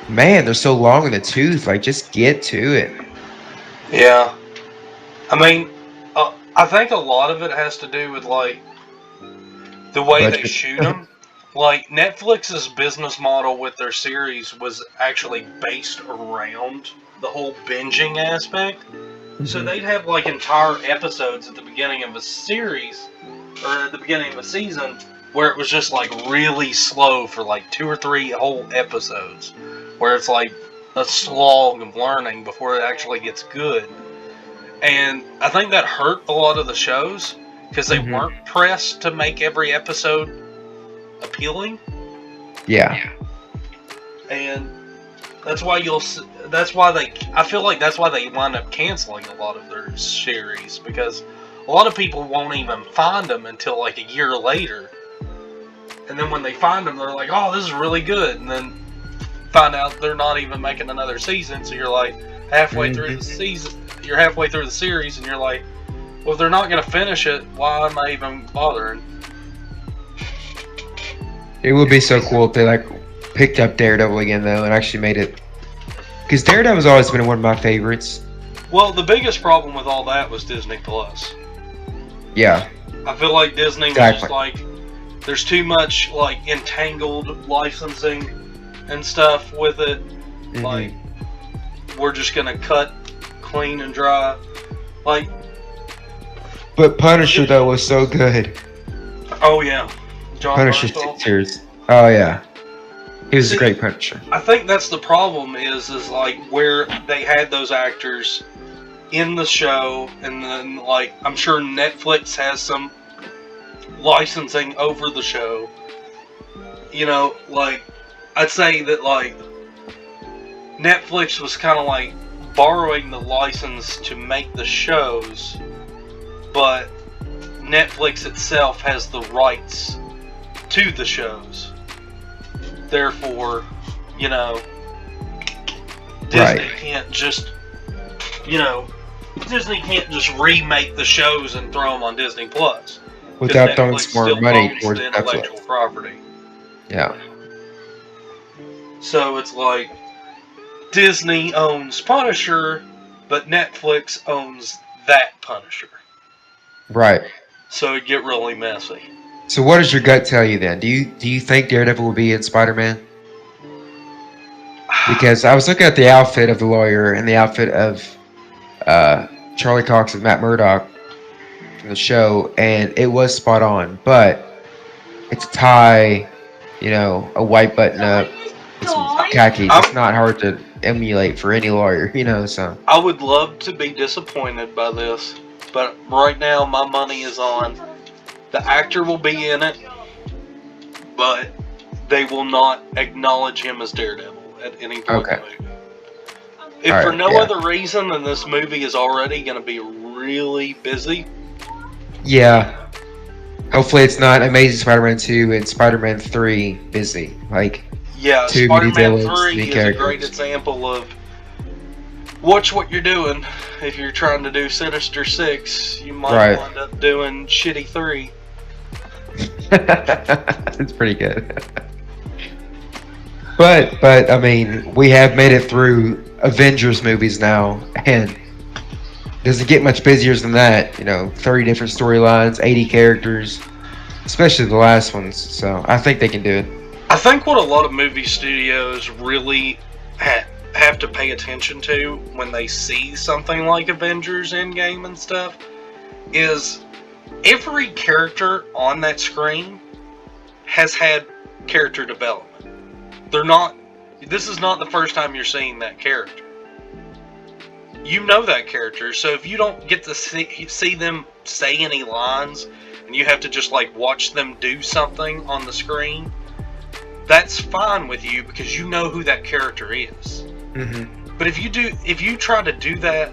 man, they're so long in the tooth. Like, just get to it. Yeah. I mean, I think a lot of it has to do with, like, the way they shoot them. Like, Netflix's business model with their series was actually based around the whole binging aspect. So they'd have, like, entire episodes at the beginning of a series, or at the beginning of a season, where it was just, like, really slow for, like, 2 or 3 whole episodes. Where it's, like, a slog of learning before it actually gets good. And I think that hurt a lot of the shows, because they weren't pressed to make every episode appealing. Yeah. And that's why I feel like that's why they wind up canceling a lot of their series, because a lot of people won't even find them until like a year later. And then when they find them, they're like, oh, this is really good. And then find out they're not even making another season, so you're like halfway through the season, you're halfway through the series, and you're like, well, if they're not going to finish it, why am I even bothering? It would be so cool if they like picked up Daredevil again though and actually made it, because Daredevil's always been one of my favorites. Well, the biggest problem with all that was Disney Plus. Yeah. I feel like Disney was just like, there's too much like entangled licensing and stuff with it. Like, we're just gonna cut clean and dry. Like, but Punisher though was so good. Oh yeah, John Punisher Bernthal. series. Oh yeah, he was a great Punisher. I think that's the problem is like where they had those actors in the show, and then like I'm sure Netflix has some licensing over the show. You know, like I'd say that like Netflix was kind of like borrowing the license to make the shows, but Netflix itself has the rights to the shows. Therefore, you know, Disney can't just, you know, Disney can't just remake the shows and throw them on Disney Plus Without throwing Netflix some more still money owns towards the intellectual Netflix. property. Yeah. So it's like Disney owns Punisher, but Netflix owns that Punisher. Right. So it'd get really messy. So what does your gut tell you then? Do you think Daredevil will be in Spider-Man? Because I was looking at the outfit of the lawyer and the outfit of Charlie Cox and Matt Murdock from the show, and it was spot on. But it's a tie, you know, a white button up, and some khakis. It's not hard to emulate for any lawyer, you know. So I would love to be disappointed by this, but right now my money is on the actor will be in it, but they will not acknowledge him as Daredevil at any point in the movie. If for no other reason than this movie is already going to be really busy. Yeah. Hopefully it's not Amazing Spider-Man 2 and Spider-Man 3 busy. Like, yeah, two Spider-Man villains, 3 is a great example of watch what you're doing. If you're trying to do Sinister 6, you might wind up doing Shitty 3. It's pretty good. But I mean, we have made it through Avengers movies now, and doesn't get much busier than that. You know, 30 different storylines, 80 characters, especially the last ones. So I think they can do it. I think what a lot of movie studios really have to pay attention to when they see something like Avengers Endgame and stuff is every character on that screen has had character development. This is not the first time you're seeing that character. You know that character, so if you don't get to see them say any lines, and you have to just like watch them do something on the screen, that's fine with you because you know who that character is. Mm-hmm. But if you try to do that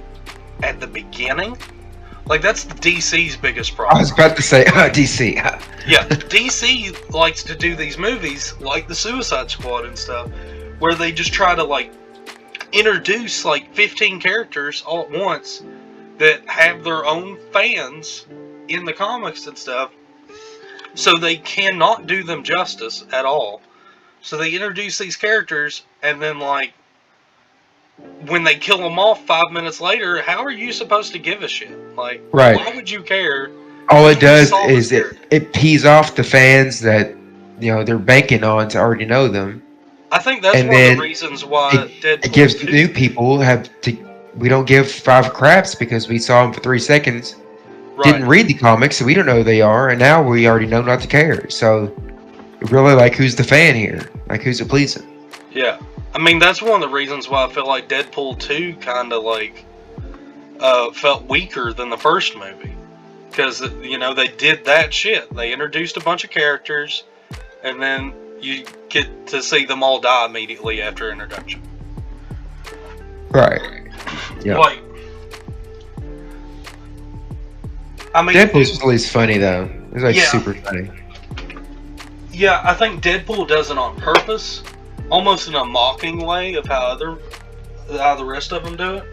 at the beginning, like that's DC's biggest problem. I was about to say DC. Yeah, DC likes to do these movies like the Suicide Squad and stuff, where they just try to like introduce like 15 characters all at once that have their own fans in the comics and stuff, so they cannot do them justice at all. So they introduce these characters, and then like when they kill them off 5 minutes later, how are you supposed to give a shit? Like, why would you care? All it does is it pees off the fans that, you know, they're banking on to already know them. I think that's one of the reasons why it gives new people we don't give five craps because we saw them for 3 seconds, didn't read the comics, so we don't know who they are, and now we already know not to care. So really, like, who's the fan here? Like, who's it pleasing? Yeah. I mean, that's one of the reasons why I feel like Deadpool 2 kind of, like, felt weaker than the first movie. Because, you know, they did that shit. They introduced a bunch of characters, and then you get to see them all die immediately after introduction. Right. Yeah. Like, I mean, Deadpool's always funny, though. It's, like, super funny. Yeah, I think Deadpool does it on purpose, almost in a mocking way of how the rest of them do it.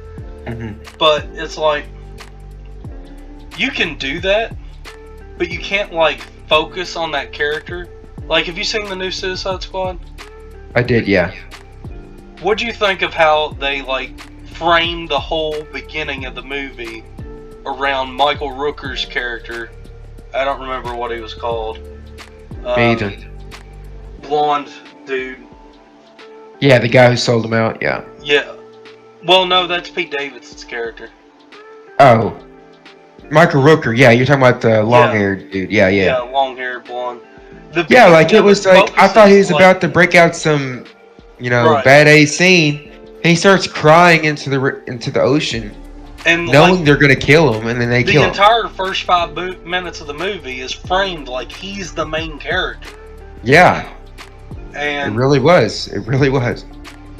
Mm-hmm. But it's like, you can do that, but you can't like focus on that character. Like, have you seen the new Suicide Squad? I did, yeah. What do you think of how they like framed the whole beginning of the movie around Michael Rooker's character? I don't remember what he was called. Me either. Blonde dude. Yeah, the guy who sold him out, yeah. Yeah. Well, no, that's Pete Davidson's character. Oh. Michael Rooker, yeah, you're talking about the long-haired dude. Yeah. Yeah, long-haired blonde. Yeah, like, it was like, I thought he was about to break out some, you know, bad A scene, and he starts crying into the ocean, And knowing they're gonna kill him, and then they kill him. The entire first 5 minutes of the movie is framed like he's the main character. Yeah. And it really was. It really was.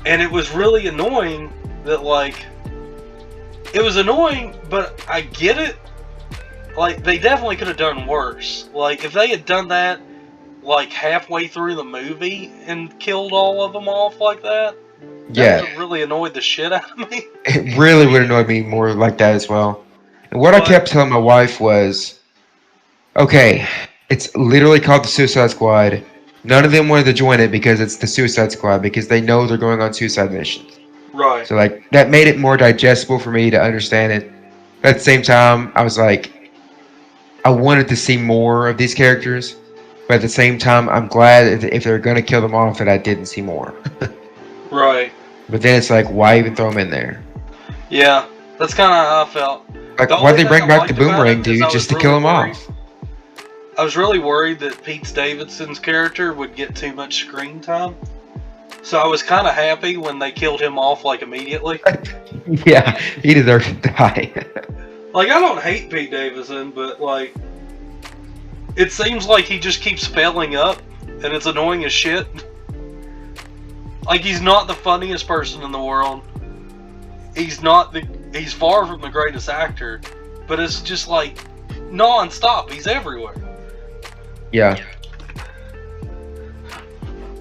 And it was really annoying that, like, it was annoying, but I get it. Like, they definitely could have done worse. Like, if they had done that, like, halfway through the movie and killed all of them off like that, that would have really annoyed the shit out of me. It really would annoy me more like that as well. And what I kept telling my wife was, okay, it's literally called the Suicide Squad. None of them wanted to join it because it's the Suicide Squad, because they know they're going on suicide missions. Right. So, like, that made it more digestible for me to understand it. But at the same time, I was like, I wanted to see more of these characters. But at the same time, I'm glad if they're going to kill them off that I didn't see more. Right. But then it's like, why even throw them in there? Yeah, that's kind of how I felt. Like, why'd they bring back the Boomerang dude just to kill him off? I was really worried that Pete Davidson's character would get too much screen time. So I was kind of happy when they killed him off, like, immediately. Yeah, he deserves to die. Like, I don't hate Pete Davidson, but, like, it seems like he just keeps failing up, and it's annoying as shit. Like, he's not the funniest person in the world. He's far from the greatest actor, but it's just, like, non-stop. He's everywhere. Yeah.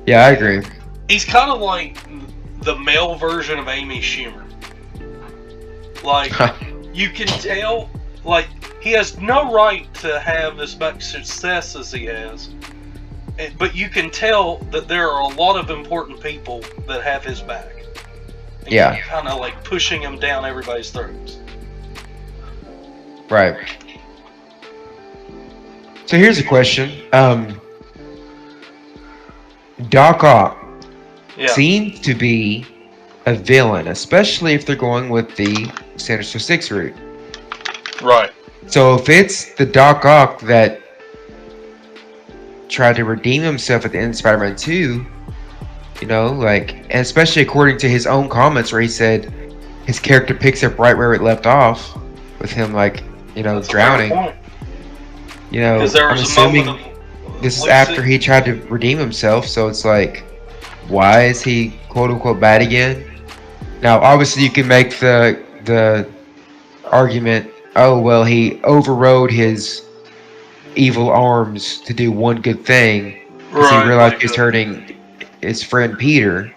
Yeah, I agree. He's kind of like the male version of Amy Schumer. Like, you can tell, like, he has no right to have as much success as he has. But you can tell that there are a lot of important people that have his back. And yeah. Kind of like pushing him down everybody's throats. Right. So here's a question. Doc Ock seems to be a villain, especially if they're going with the Sinister Six route. Right. So if it's the Doc Ock that tried to redeem himself at the end of Spider-Man 2, you know, like, and especially according to his own comments where he said his character picks up right where it left off with him, like, you know, that's drowning. You know, I'm assuming this is after he tried to redeem himself, so it's like, why is he quote-unquote bad again? Now, obviously, you can make the argument, oh, well, he overrode his evil arms to do one good thing because he realized he was hurting his friend Peter,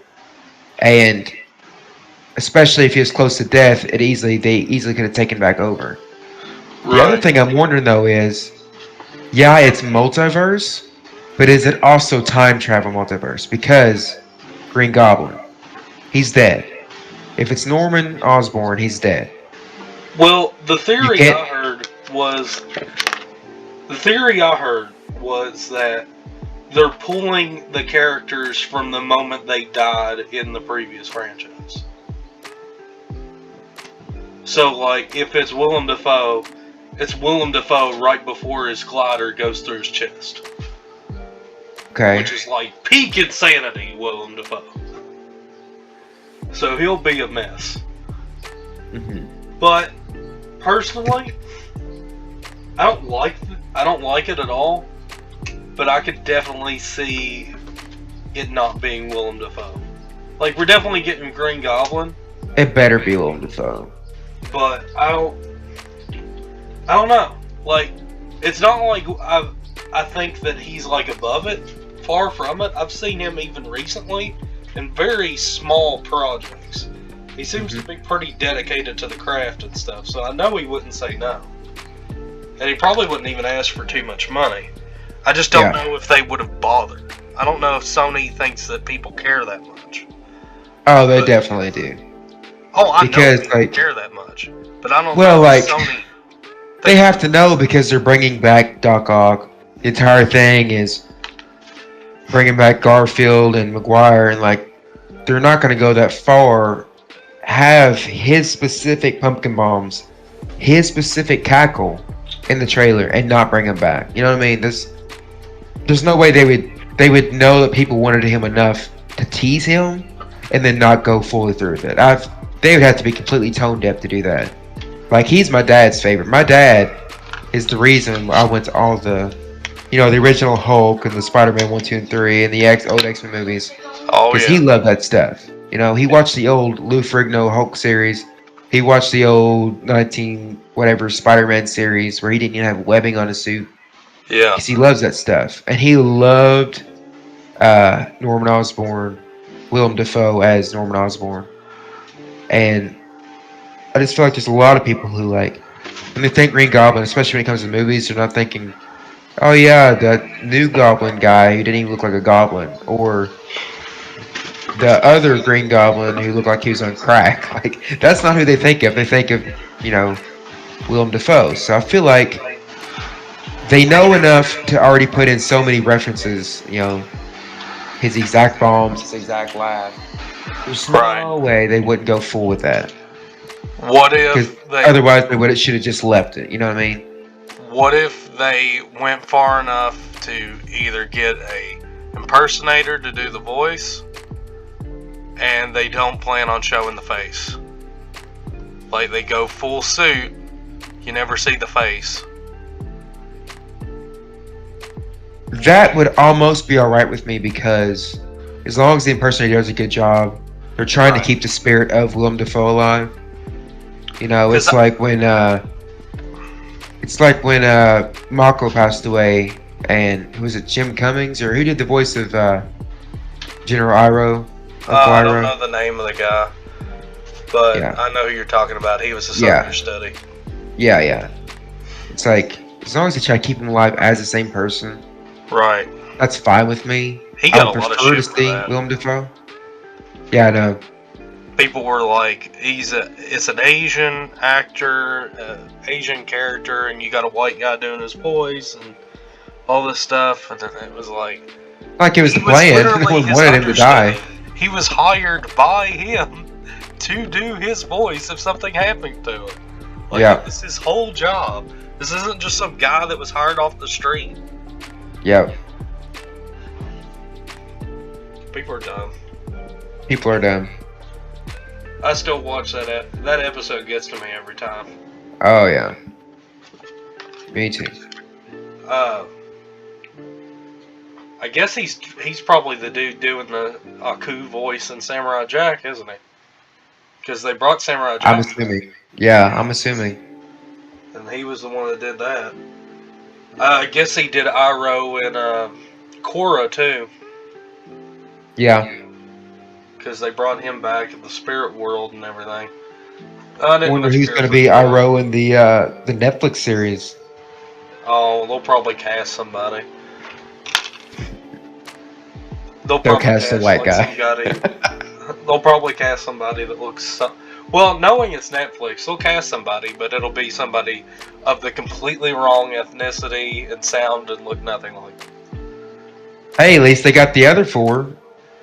and especially if he was close to death, they easily could have taken back over. The other thing I'm wondering, though, is, yeah, it's multiverse, but is it also time travel multiverse? Because Green Goblin, he's dead. If it's Norman Osborn, he's dead. Well, the theory I heard was that they're pulling the characters from the moment they died in the previous franchise. So, like, if it's Willem Dafoe, it's Willem Dafoe right before his glider goes through his chest. Okay. Which is like peak insanity, Willem Dafoe. So he'll be a mess. Mm-hmm. But personally, I don't like it at all. But I could definitely see it not being Willem Dafoe. Like, we're definitely getting Green Goblin. It better be Willem Dafoe. But I don't know. Like, it's not like I think that he's like above it. Far from it. I've seen him even recently in very small projects. He seems to be pretty dedicated to the craft and stuff, so I know he wouldn't say no. And he probably wouldn't even ask for too much money. I just don't know if they would have bothered. I don't know if Sony thinks that people care that much. Oh, they definitely do. Oh, I know they don't care that much. But I don't know if Sony... They have to know because they're bringing back Doc Ock. The entire thing is bringing back Garfield and Maguire, and, like, they're not going to go that far. Have his specific pumpkin bombs, his specific cackle in the trailer, and not bring him back. You know what I mean? There's no way they would know that people wanted him enough to tease him and then not go fully through with it. They would have to be completely tone deaf to do that. Like, he's my dad's favorite. My dad is the reason I went to all the, the original Hulk and the Spider-Man 1, 2, and 3 and the old X-Men movies. Oh Because yeah. he loved that stuff. He watched the old Lou Ferrigno Hulk series. He watched the old 19 whatever Spider-Man series where he didn't even have webbing on his suit. Yeah. Because he loves that stuff. And he loved Norman Osborn, Willem Dafoe as Norman Osborn. And I just feel like there's a lot of people who, like, when they think Green Goblin, especially when it comes to movies, they're not thinking, oh yeah, that new Goblin guy who didn't even look like a goblin. Or the other Green Goblin who looked like he was on crack. Like, that's not who they think of. They think of, Willem Dafoe. So I feel like they know enough to already put in so many references, his exact bombs, his exact laugh. There's no way they wouldn't go full with that. What if they... Otherwise, they should have just left it. You know what I mean? What if they went far enough to either get a impersonator to do the voice, and they don't plan on showing the face? Like, they go full suit, you never see the face. That would almost be alright with me, because as long as the impersonator does a good job, they're trying to keep the spirit of Willem Dafoe alive. It's like when Mako passed away, and who was it, Jim Cummings, or who did the voice of General Iroh? I don't know the name of the guy, but I know who you're talking about. He was a soldier study. Yeah. It's like, as long as they try to keep him alive as the same person, right? That's fine with me. He got a lot of shit for that. Willem Dafoe. Yeah, I know. People were like, it's an Asian actor, Asian character, and you got a white guy doing his voice, and all this stuff, and then it was like it was the plan. No one wanted him to die. He was hired by him to do his voice if something happened to him. Like, it's his whole job. This isn't just some guy that was hired off the street. Yep. People are dumb. People are dumb. I still watch that. That episode gets to me every time. Oh yeah. Me too. I guess he's probably the dude doing the Aku voice in Samurai Jack, isn't he? Because they brought Samurai Jack. I'm assuming. Yeah, I'm assuming. And he was the one that did that. I guess he did Iroh and Korra too. Yeah. Because they brought him back in the spirit world and everything. I wonder who's going to be Iroh in the Netflix series. Oh, they'll probably cast somebody. They'll cast a white guy. They'll probably cast somebody that looks... Well, knowing it's Netflix, they'll cast somebody, but it'll be somebody of the completely wrong ethnicity and sound and look nothing like them. Hey, at least they got the other four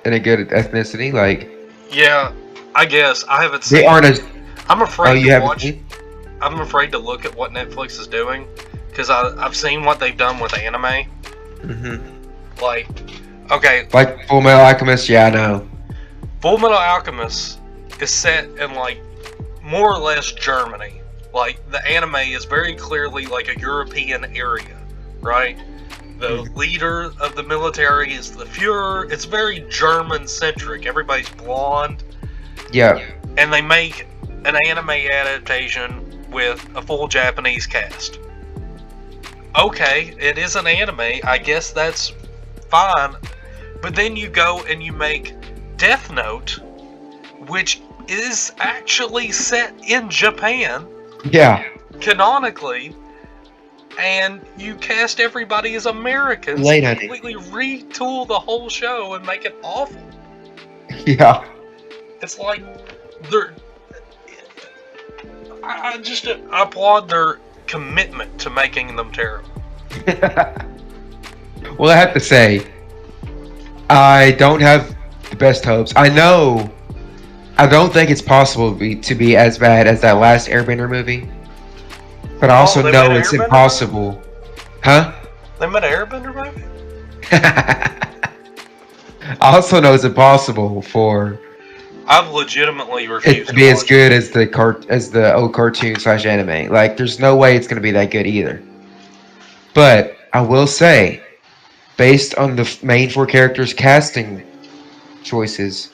in a good ethnicity, like... Yeah, I guess. I haven't seen... They aren't as... I'm afraid to watch... I'm afraid to look at what Netflix is doing, because I've seen what they've done with anime. Mm-hmm. Like, okay... Like Full Metal Alchemist, yeah, I know. Full Metal Alchemist is set in, like, more or less Germany. Like, the anime is very clearly, like, a European area, right? The leader of the military is the Fuhrer. It's very German-centric. Everybody's blonde. Yeah. And they make an anime adaptation with a full Japanese cast. Okay, it is an anime. I guess that's fine. But then you go and you make Death Note, which is actually set in Japan. Yeah. Canonically. And you cast everybody as Americans. Completely retool the whole show and make it awful. Yeah. It's like I applaud their commitment to making them terrible. Well, I have to say, I don't have the best hopes. I don't think it's possible to be as bad as that last Airbender movie. But I also know it's impossible. Movie? Huh? They made an Airbender movie? I also know it's impossible for I've legitimately it refused to to be as watch good as the old cartoon / anime. Like, there's no way it's gonna be that good either. But I will say, based on the main 4 characters' casting choices,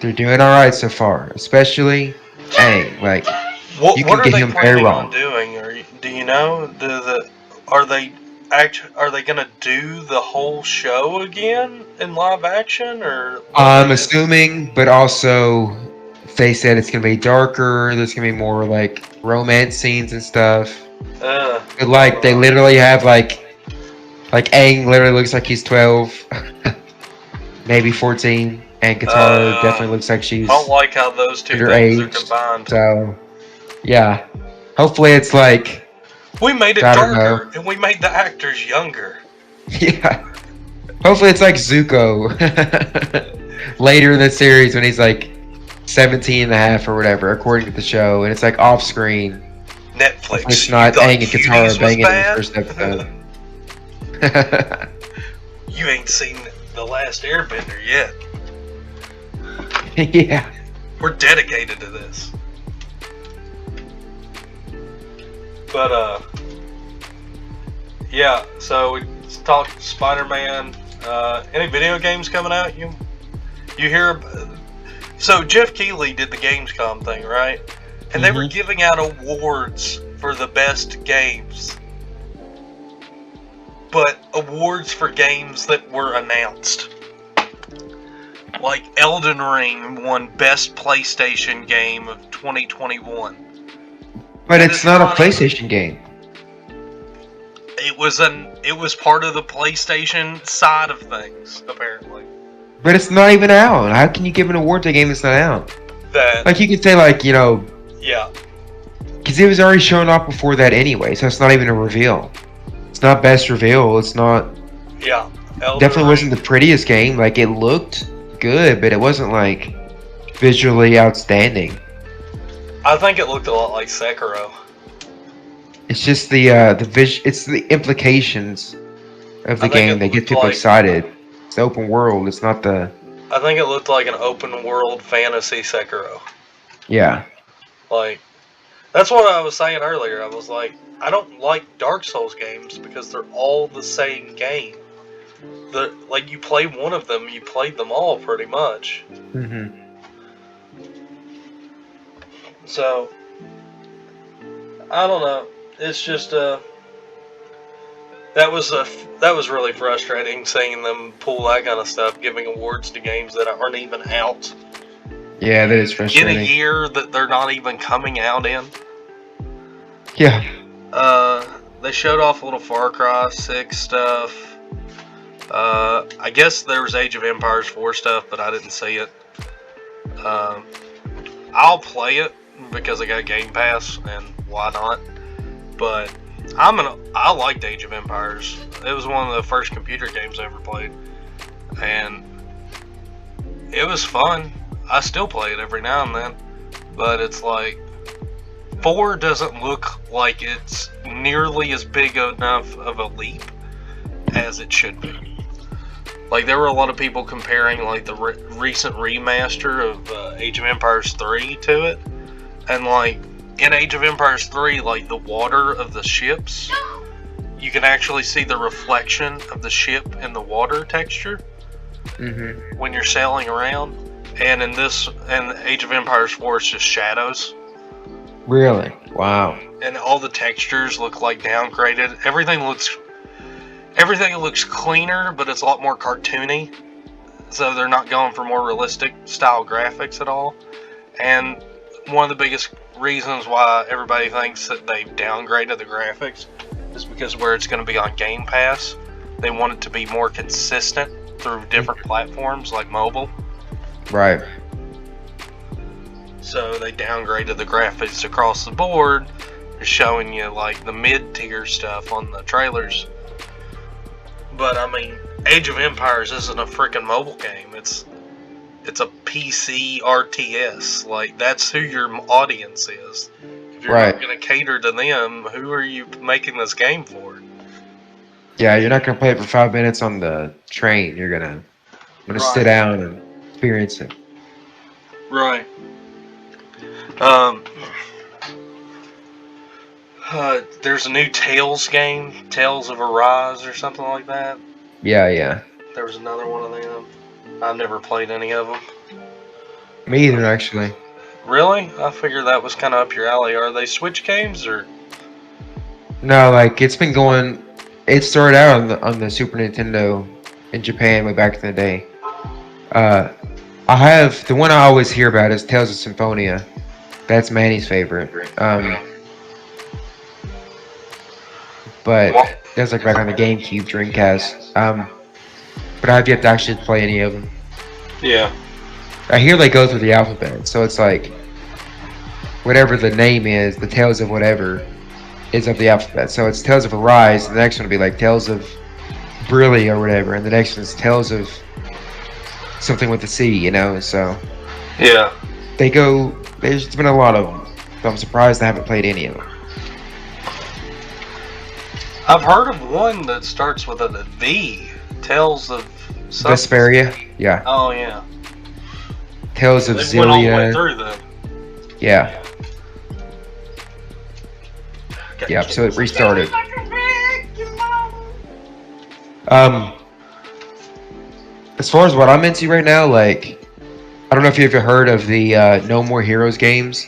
they're doing all right so far. Especially Aang. Like, you What can are get they him very planning on wrong. doing? Or do you know? Are they are they gonna do the whole show again in live action, or what are they I'm doing? assuming, but also they said it's gonna be darker. There's gonna be more like romance scenes and stuff. But I like don't they know. literally have like Aang literally looks like he's 12, maybe 14, and Katara I definitely looks like don't she's like how those two things are underage. combined. So yeah, hopefully it's like We made it I don't know. darker, and we made the actors younger. Yeah, hopefully it's like Zuko later in the series when he's like 17 and a half or whatever, according to the show, and it's like off screen. Hopefully it's Netflix, you not thought Aang and Katara Cuties was banging in the bad? first episode. You ain't seen The Last Airbender yet. Yeah. We're dedicated to this. But, yeah, so we talked Spider-Man. Any video games coming out? You hear? So Jeff Keighley did the Gamescom thing, right? And they were giving out awards for the best games. But awards for games that were announced. Like Elden Ring won Best PlayStation Game of 2021. But it's not a PlayStation game. It was part of the PlayStation side of things, apparently. But it's not even out. How can you give an award to a game that's not out? That Like, you could say, like, you know, yeah. because it was already shown off before that anyway, so it's not even a reveal. It's not best reveal. It's not. Yeah. Elden Definitely Ring. wasn't the prettiest game. Like, it looked good, but it wasn't like visually outstanding. I think it looked a lot like Sekiro. It's just the it's the implications of the I think game it that get looked people like- excited. It's the open world. It's not the I think it looked like an open world fantasy Sekiro. yeah. Like, that's what I was saying earlier. I was like, I don't like Dark Souls games because they're all the same game. Like, you play one of them, you played them all pretty much. Mm-hmm. So, I don't know. It's just that was really frustrating seeing them pull that kind of stuff, giving awards to games that aren't even out Yeah, that is in frustrating. a year that they're not even coming out in. Yeah. They showed off a little Far Cry 6 stuff. I guess there was Age of Empires 4 stuff, but I didn't see it. I'll play it because I got Game Pass, and why not? But I liked Age of Empires. It was one of the first computer games I ever played, and it was fun. I still play it every now and then, but it's like 4 doesn't look like it's nearly as big enough of a leap as it should be. Like, there were a lot of people comparing like the recent remaster of Age of Empires 3 to it, and like in Age of Empires 3, like the water of the ships, you can actually see the reflection of the ship in the water texture when you're sailing around. And in Age of Empires 4, it's just shadows. Really? Wow. And all the textures look like downgraded. Everything looks cleaner, but it's a lot more cartoony. So they're not going for more realistic style graphics at all. And one of the biggest reasons why everybody thinks that they've downgraded the graphics is because where it's going to be on Game Pass, they want it to be more consistent through different platforms like mobile. Right. So they downgraded the graphics across the board. They're showing you like the mid-tier stuff on the trailers. But I mean, Age of Empires isn't a freaking mobile game. It's a PC RTS. Like, that's who your audience is. If you're not going to cater to them, who are you making this game for? Yeah, you're not gonna play it for 5 minutes on the train. You're gonna sit down and experience it. Right. Um. There's a new Tales game, Tales of Arise or something like that. Yeah, yeah. There was another one of them. I've never played any of them. Me either, actually. Really? I figured that was kind of up your alley. Are they Switch games or? No, like it's been going. It started out on the Super Nintendo in Japan way back in the day. I have the one I always hear about is Tales of Symphonia. That's Manny's favorite. But that's like back on the GameCube, Dreamcast. But I've yet to actually play any of them. Yeah. I hear they go through the alphabet, so it's like whatever the name is, the Tales of whatever is of the alphabet. So it's Tales of Arise, and the next one will be like Tales of Brilli or whatever, and the next one is Tales of something with the C, you know. So Yeah. they go. There's been a lot of them. So I'm surprised I haven't played any of them. I've heard of one that starts with a V. Tales of something. Vesperia, yeah. Oh yeah. Tales of They went all the way Xillia, through them. yeah. Yeah, so it restarted. As far as what I'm into right now, like, I don't know if you've ever heard of the No More Heroes games,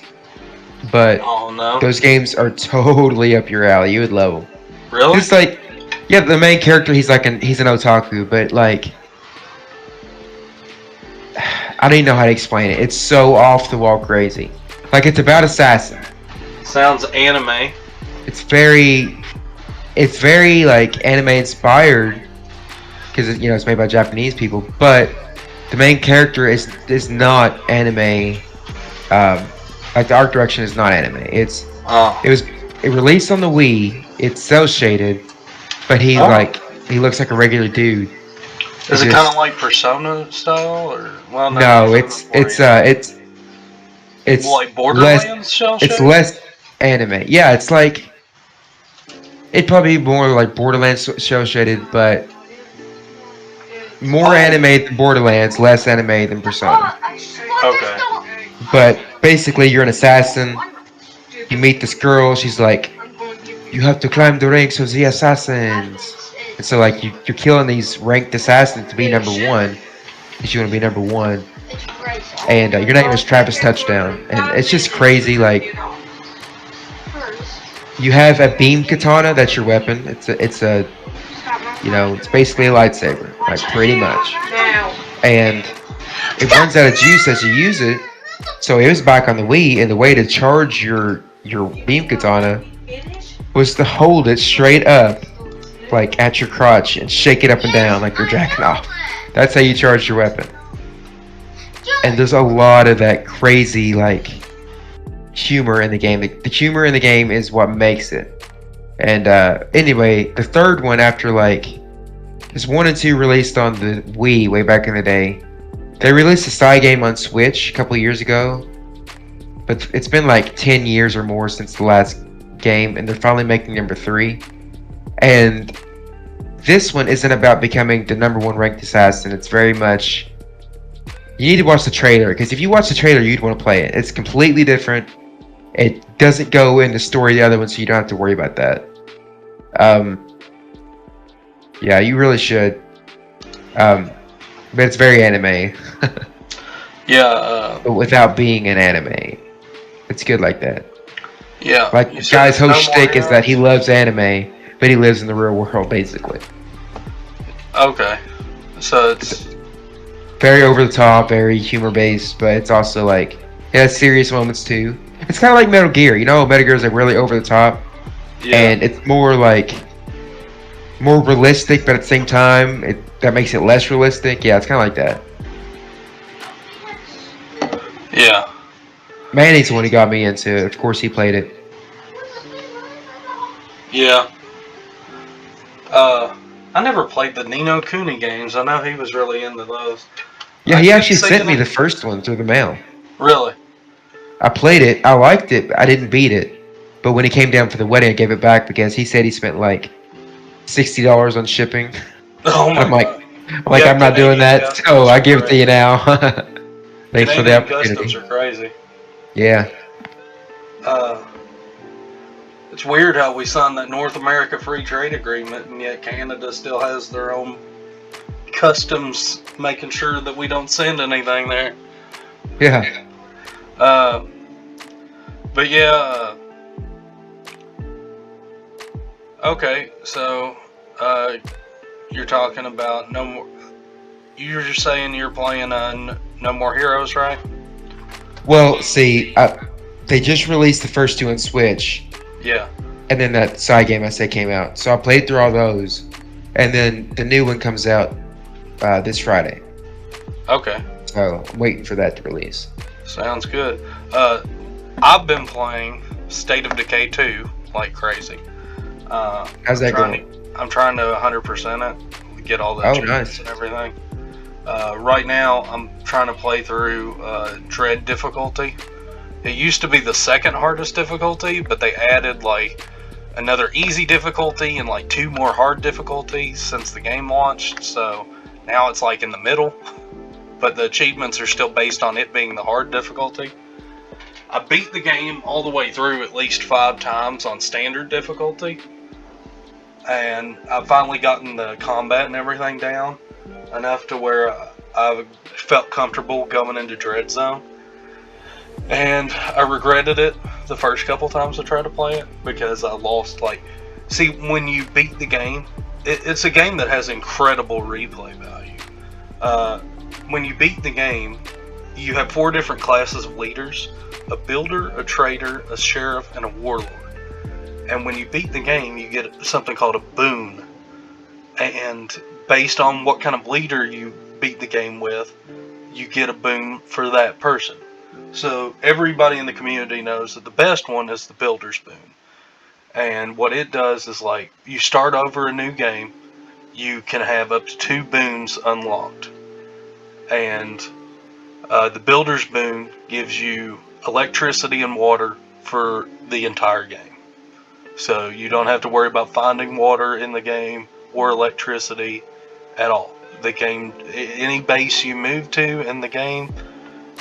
but Oh no. those games are totally up your alley. You would love them. Really? It's like, yeah, the main character, he's an otaku, but like, I don't even know how to explain it. It's so off the wall crazy. Like, it's about assassin. Sounds anime. It's very like anime inspired because it's made by Japanese people, but the main character is not anime. Like the art direction is not anime. It released on the Wii. It's cel shaded, but he looks like a regular dude. Is it kind of like Persona style, or well? No, it's like Borderlands shell It's less anime. Yeah, it's like it'd probably be more like Borderlands shell shaded, but more anime than Borderlands, less anime than Persona. Okay. But basically, you're an assassin. You meet this girl. She's like, you have to climb the ranks of the assassins. And so, like, you're killing these ranked assassins to be number one. Because you want to be number one. And your name is Travis Touchdown. And it's just crazy. Like, you have a beam katana. That's your weapon. It's basically a lightsaber. Like, pretty much. And it runs out of juice as you use it. So it was back on the Wii, and the way to charge your beam katana was to hold it straight up, like at your crotch, and shake it up and down like you're jacking off. That's how you charge your weapon. And there's a lot of that crazy, like, humor in the game. The humor in the game is what makes it. And anyway, the third one after, like, because 1 and 2 released on the Wii way back in the day. They released a side game on Switch a couple years ago, but it's been like 10 years or more since the last game, and they're finally making number 3. And this one isn't about becoming the number 1 ranked assassin. It's very much, you need to watch the trailer, because if you watch the trailer, you'd want to play it. It's completely different. It doesn't go in the story of the other one, so you don't have to worry about that. Yeah, you really should. But it's very anime. Yeah. But without being an anime. It's good like that. Yeah. Like, the guy's whole shtick is that he loves anime, but he lives in the real world, basically. Okay. So it's very over the top, very humor based, but it's also like, it has serious moments too. It's kind of like Metal Gear. You know, Metal Gear is like really over the top. Yeah. And it's more like, more realistic, but at the same time, that makes it less realistic. Yeah, it's kind of like that. Yeah. Manny's the one who got me into it. Of course, he played it. Yeah. I never played the Ni no Kuni games. I know he was really into those. Yeah, he actually sent me the first one through the mail. Really? I played it. I liked it. I didn't beat it. But when it came down for the wedding, I gave it back because he said he spent like $60 on shipping. Oh my I'm like, I'm not doing that. So I give it to you now. Thanks for the Canadian customs opportunity. are crazy. Yeah. It's weird how we signed that North America Free Trade Agreement, and yet Canada still has their own customs making sure that we don't send anything there. Yeah. But yeah. Okay, so you're talking about no more. You're just saying you're playing No More Heroes, right? Well, see, they just released the first two on Switch, Yeah. and then that side game I said came out. So I played through all those, and then the new one comes out this Friday. Okay. So I'm waiting for that to release. Sounds good. I've been playing State of Decay 2 like crazy. How's that going? I'm trying to 100% it, get all the Oh, achievements nice. and everything. Right now, I'm trying to play through Dread difficulty. It used to be the second hardest difficulty, but they added like another easy difficulty and like 2 more hard difficulties since the game launched. So now it's like in the middle, but the achievements are still based on it being the hard difficulty. I beat the game all the way through at least 5 times on standard difficulty, and I've finally gotten the combat and everything down enough to where I felt comfortable going into Dread Zone. And I regretted it the first couple times I tried to play it because I lost, like... See, when you beat the game, it's a game that has incredible replay value. When you beat the game, you have 4 different classes of leaders: a builder, a trader, a sheriff, and a warlord. And when you beat the game, you get something called a boon. And based on what kind of leader you beat the game with, you get a boon for that person. So everybody in the community knows that the best one is the builder's boon. And what it does is, like, you start over a new game, you can have up to 2 boons unlocked. And the builder's boon gives you electricity and water for the entire game. So you don't have to worry about finding water in the game or electricity at all. The game, any base you move to in the game,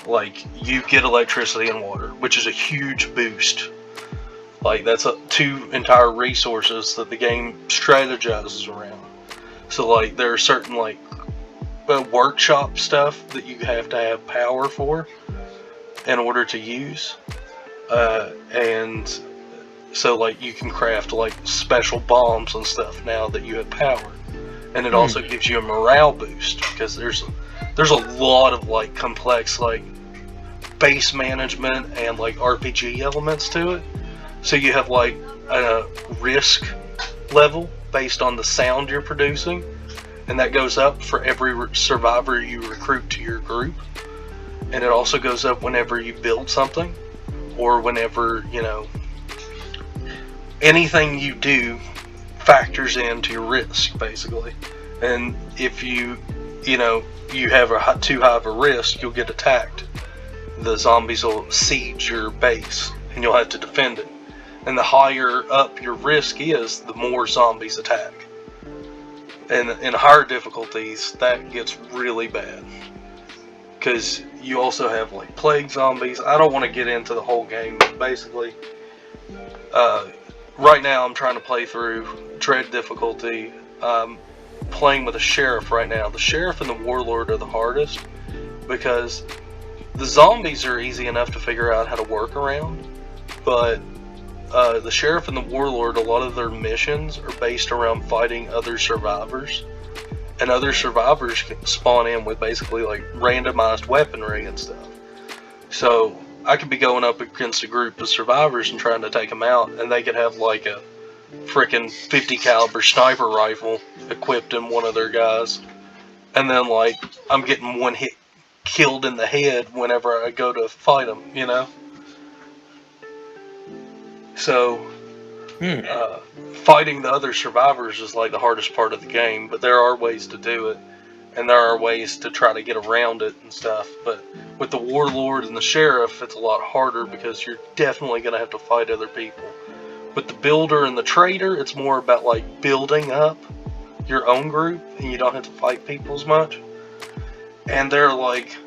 like, you get electricity and water, which is a huge boost. Like, that's 2 entire resources that the game strategizes around. So, like, there are certain, like, workshop stuff that you have to have power for in order to use. And so, like, you can craft, like, special bombs and stuff now that you have power. And it also gives you a morale boost, because there's a lot of, like, complex, like, base management and, like, RPG elements to it. So you have, like, a risk level based on the sound you're producing, and that goes up for every survivor you recruit to your group. And it also goes up whenever you build something, or whenever, you know, anything you do factors into your risk, basically. And if you have too high of a risk, you'll get attacked. The zombies will siege your base, and you'll have to defend it. And the higher up your risk is, the more zombies attack. And in higher difficulties, that gets really bad, because you also have, like, plague zombies. I don't want to get into the whole game, but basically, right now I'm trying to play through Dread difficulty. Playing with a sheriff right now. The sheriff and the warlord are the hardest, because the zombies are easy enough to figure out how to work around, but the sheriff and the warlord, a lot of their missions are based around fighting other survivors, and other survivors can spawn in with basically, like, randomized weaponry and stuff. So I could be going up against a group of survivors and trying to take them out, and they could have, like, a frickin' 50 caliber sniper rifle equipped in one of their guys, and then, like, I'm getting one hit killed in the head whenever I go to fight them, you know? So fighting the other survivors is, like, the hardest part of the game, but there are ways to do it, and there are ways to try to get around it and stuff. But with the warlord and the sheriff, it's a lot harder, because you're definitely going to have to fight other people. With the builder and the trader, it's more about, like, building up your own group, and you don't have to fight people as much. And they're, like,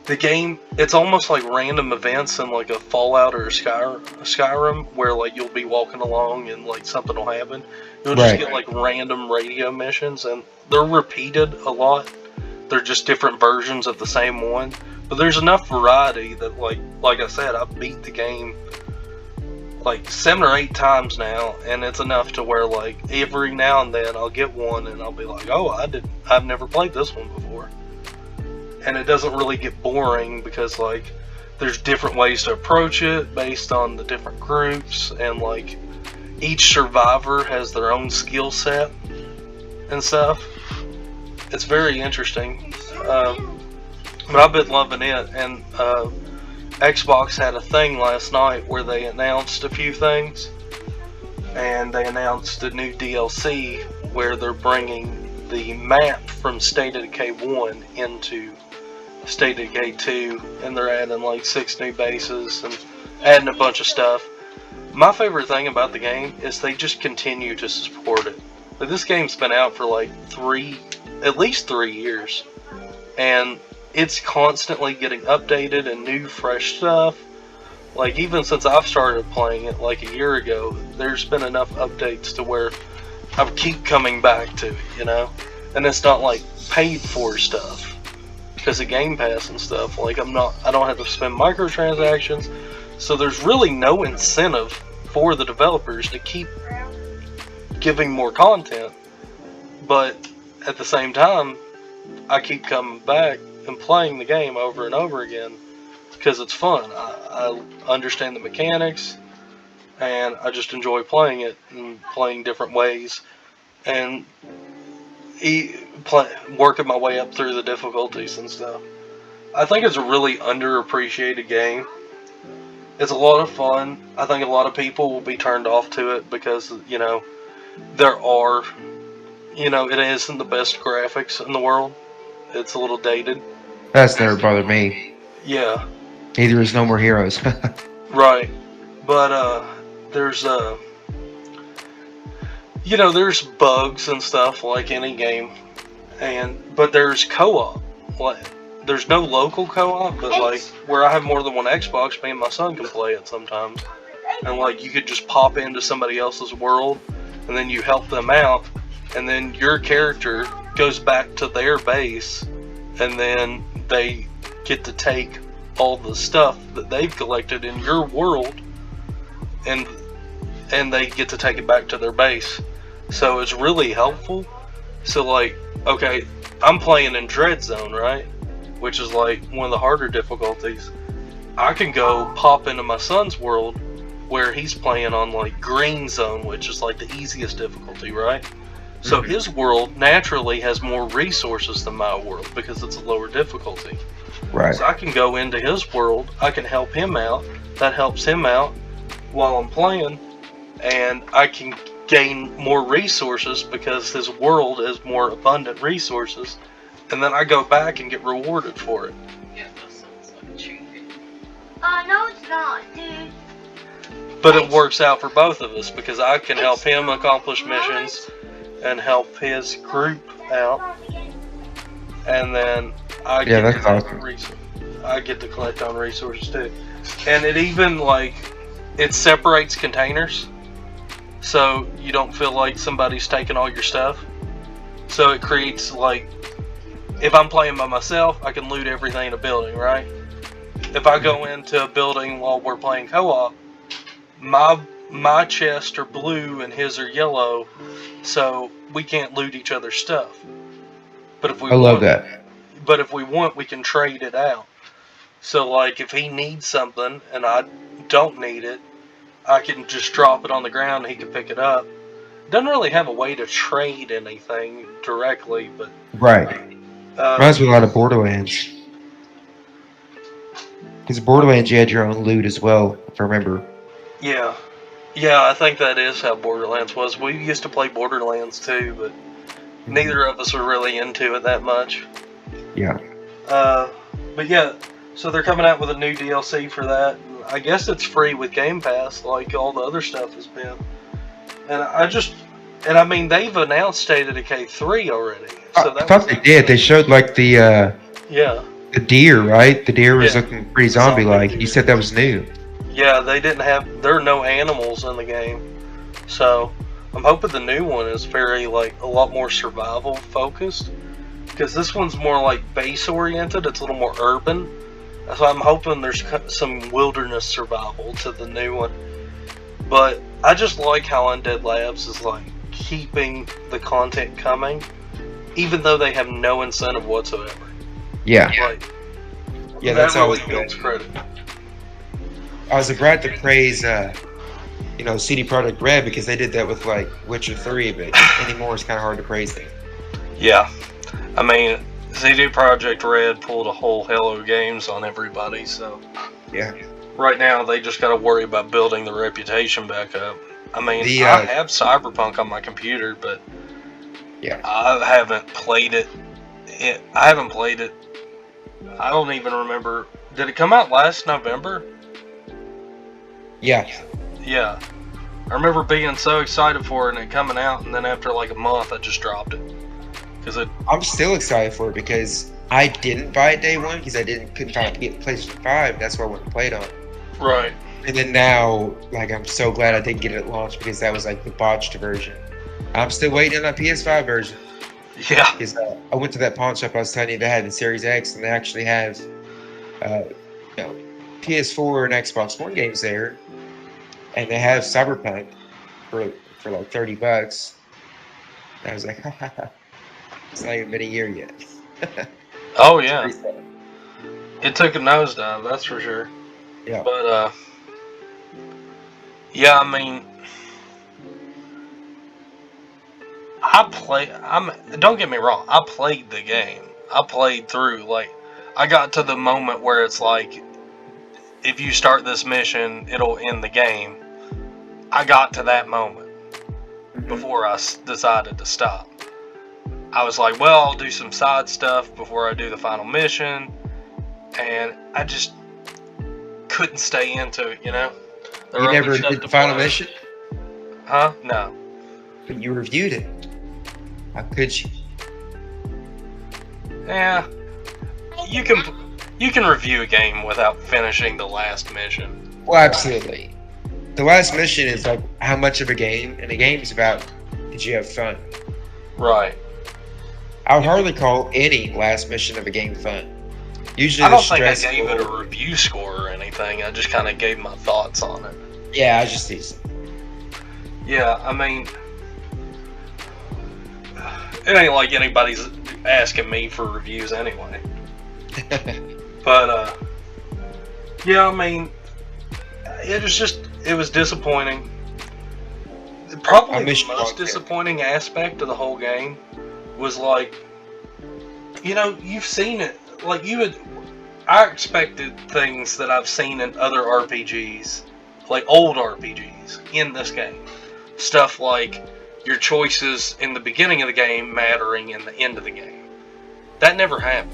The game, it's almost like random events in like a Fallout or a Skyrim, where like you'll be walking along and like something will happen. You'll just get like random radio missions, and they're repeated a lot. They're just different versions of the same one. But there's enough variety that like I said, I've beat the game like 7 or 8 times now, and it's enough to where like every now and then I'll get one and I'll be like, oh, I've never played this one before. And it doesn't really get boring because like there's different ways to approach it based on the different groups, and like each survivor has their own skill set and stuff. It's very interesting, but I've been loving it. And Xbox had a thing last night where they announced a few things, and they announced a new DLC where they're bringing the map from State of Decay 1 into State of Decay 2, and they're adding like 6 new bases and adding a bunch of stuff. My favorite thing about the game is they just continue to support it. Like, this game's been out for like at least 3 years, and it's constantly getting updated and new fresh stuff. Like, even since I've started playing it like a year ago, there's been enough updates to where I keep coming back to it, you know? And it's not like paid for stuff because of Game Pass and stuff. Like, I don't have to spend microtransactions, so there's really no incentive for the developers to keep giving more content. But at the same time, I keep coming back and playing the game over and over again because it's fun. I understand the mechanics, and I just enjoy playing it and playing different ways, and working my way up through the difficulties and stuff. I think it's a really underappreciated game. It's a lot of fun. I think a lot of people will be turned off to it because, you know, it isn't the best graphics in the world. It's a little dated. That's never bothered me. Yeah. Neither is No More Heroes. Right. But, there's there's bugs and stuff like any game, but there's co-op. Like, there's no local co-op, but like where I have more than one Xbox, me and my son can play it sometimes. And like you could just pop into somebody else's world, and then you help them out, and then your character goes back to their base, and then they get to take all the stuff that they've collected in your world, and they get to take it back to their base. So it's really helpful. So like, okay, I'm playing in Dread Zone, right? Which is like one of the harder difficulties. I can go pop into my son's world where he's playing on like Green Zone, which is like the easiest difficulty, right? So his world naturally has more resources than my world because it's a lower difficulty. Right. So I can go into his world, I can help him out, that helps him out while I'm playing, and I can gain more resources because his world has more abundant resources, and then I go back and get rewarded for it. Yeah, that sounds like cheating. No, it's not, dude. But it works out for both of us because I can help him accomplish missions and help his group out, and then I get to collect I get to collect on resources too. And it even it separates containers, so you don't feel like somebody's taking all your stuff. So it creates if I'm playing by myself, I can loot everything in a building, right? If I go into a building while we're playing co-op, my chests are blue and his are yellow, so we can't loot each other's stuff. But if we love that. But if we want, we can trade it out. So if he needs something and I don't need it, I can just drop it on the ground and he can pick it up. Doesn't really have a way to trade anything directly, but right. Reminds me a lot of Borderlands. Because Borderlands, you had your own loot as well, if I remember. Yeah. Yeah, I think that is how Borderlands was. We used to play Borderlands too, but neither of us were really into it that much. Yeah. But yeah, so they're coming out with a new DLC for that. I guess it's free with Game Pass, like all the other stuff has been. And I mean, they've announced State of Decay 3 already. So I thought they did. They showed the the deer, right? The deer was Yeah. looking pretty zombie-like. You said that was new. Yeah, they didn't have. There are no animals in the game, so I'm hoping the new one is very like a lot more survival focused. Because this one's more like base oriented. It's a little more urban. So I'm hoping there's some wilderness survival to the new one. But I just like how Undead Labs is like keeping the content coming, even though they have no incentive whatsoever. Yeah. Like, Yeah, that that's really always builds good. credit. I was about to praise, CD Projekt Red because they did that with like Witcher 3, but anymore it's kind of hard to praise them. Yeah, I mean, CD Projekt Red pulled a whole Hello Games on everybody, so Yeah. right now they just got to worry about building the reputation back up. I mean, The, I have Cyberpunk on my computer, but Yeah. I haven't played it. I haven't played it. I don't even remember. Did it come out last November? Yeah. Yeah. I remember being so excited for it and it coming out, and then after like a month, I just dropped it. I'm still excited for it because I didn't buy it day one because I couldn't find it to get PlayStation 5. That's why I went and played on it. Right. And then now, like, I'm so glad I didn't get it at launch because that was like the botched version. I'm still waiting on that PS5 version. Yeah. Because I went to that pawn shop I was telling you they had the Series X, and they actually have, PS4 and Xbox One games there, and they have Cyberpunk for like $30. And I was like, it's not even been a year yet. Oh yeah. It took a nosedive, that's for sure. Yeah. But yeah, I mean, don't get me wrong, I played the game. I played through, like, I got to the moment where it's like, if you start this mission, it'll end the game. I got to that moment before I decided to stop. I was like, well, I'll do some side stuff before I do the final mission, and I just couldn't stay into it, you know? You never did the final mission? Huh? No. But you reviewed it. How could you? Yeah. You can review a game without finishing the last mission. Well, absolutely. The last mission is like how much of a game, and the game is about did you have fun? Right. I would hardly call any last mission of a game fun. Usually I don't think I stressful. gave it a review score or anything. I just kind of gave my thoughts on it. Yeah, I just decent. Yeah, I mean, it ain't like anybody's asking me for reviews anyway. But, yeah, I mean, it was disappointing. Probably the most disappointing aspect of the whole game was like, you know, you've seen it. Like, I expected things that I've seen in other RPGs, like old RPGs, in this game. Stuff like your choices in the beginning of the game mattering in the end of the game. That never happened.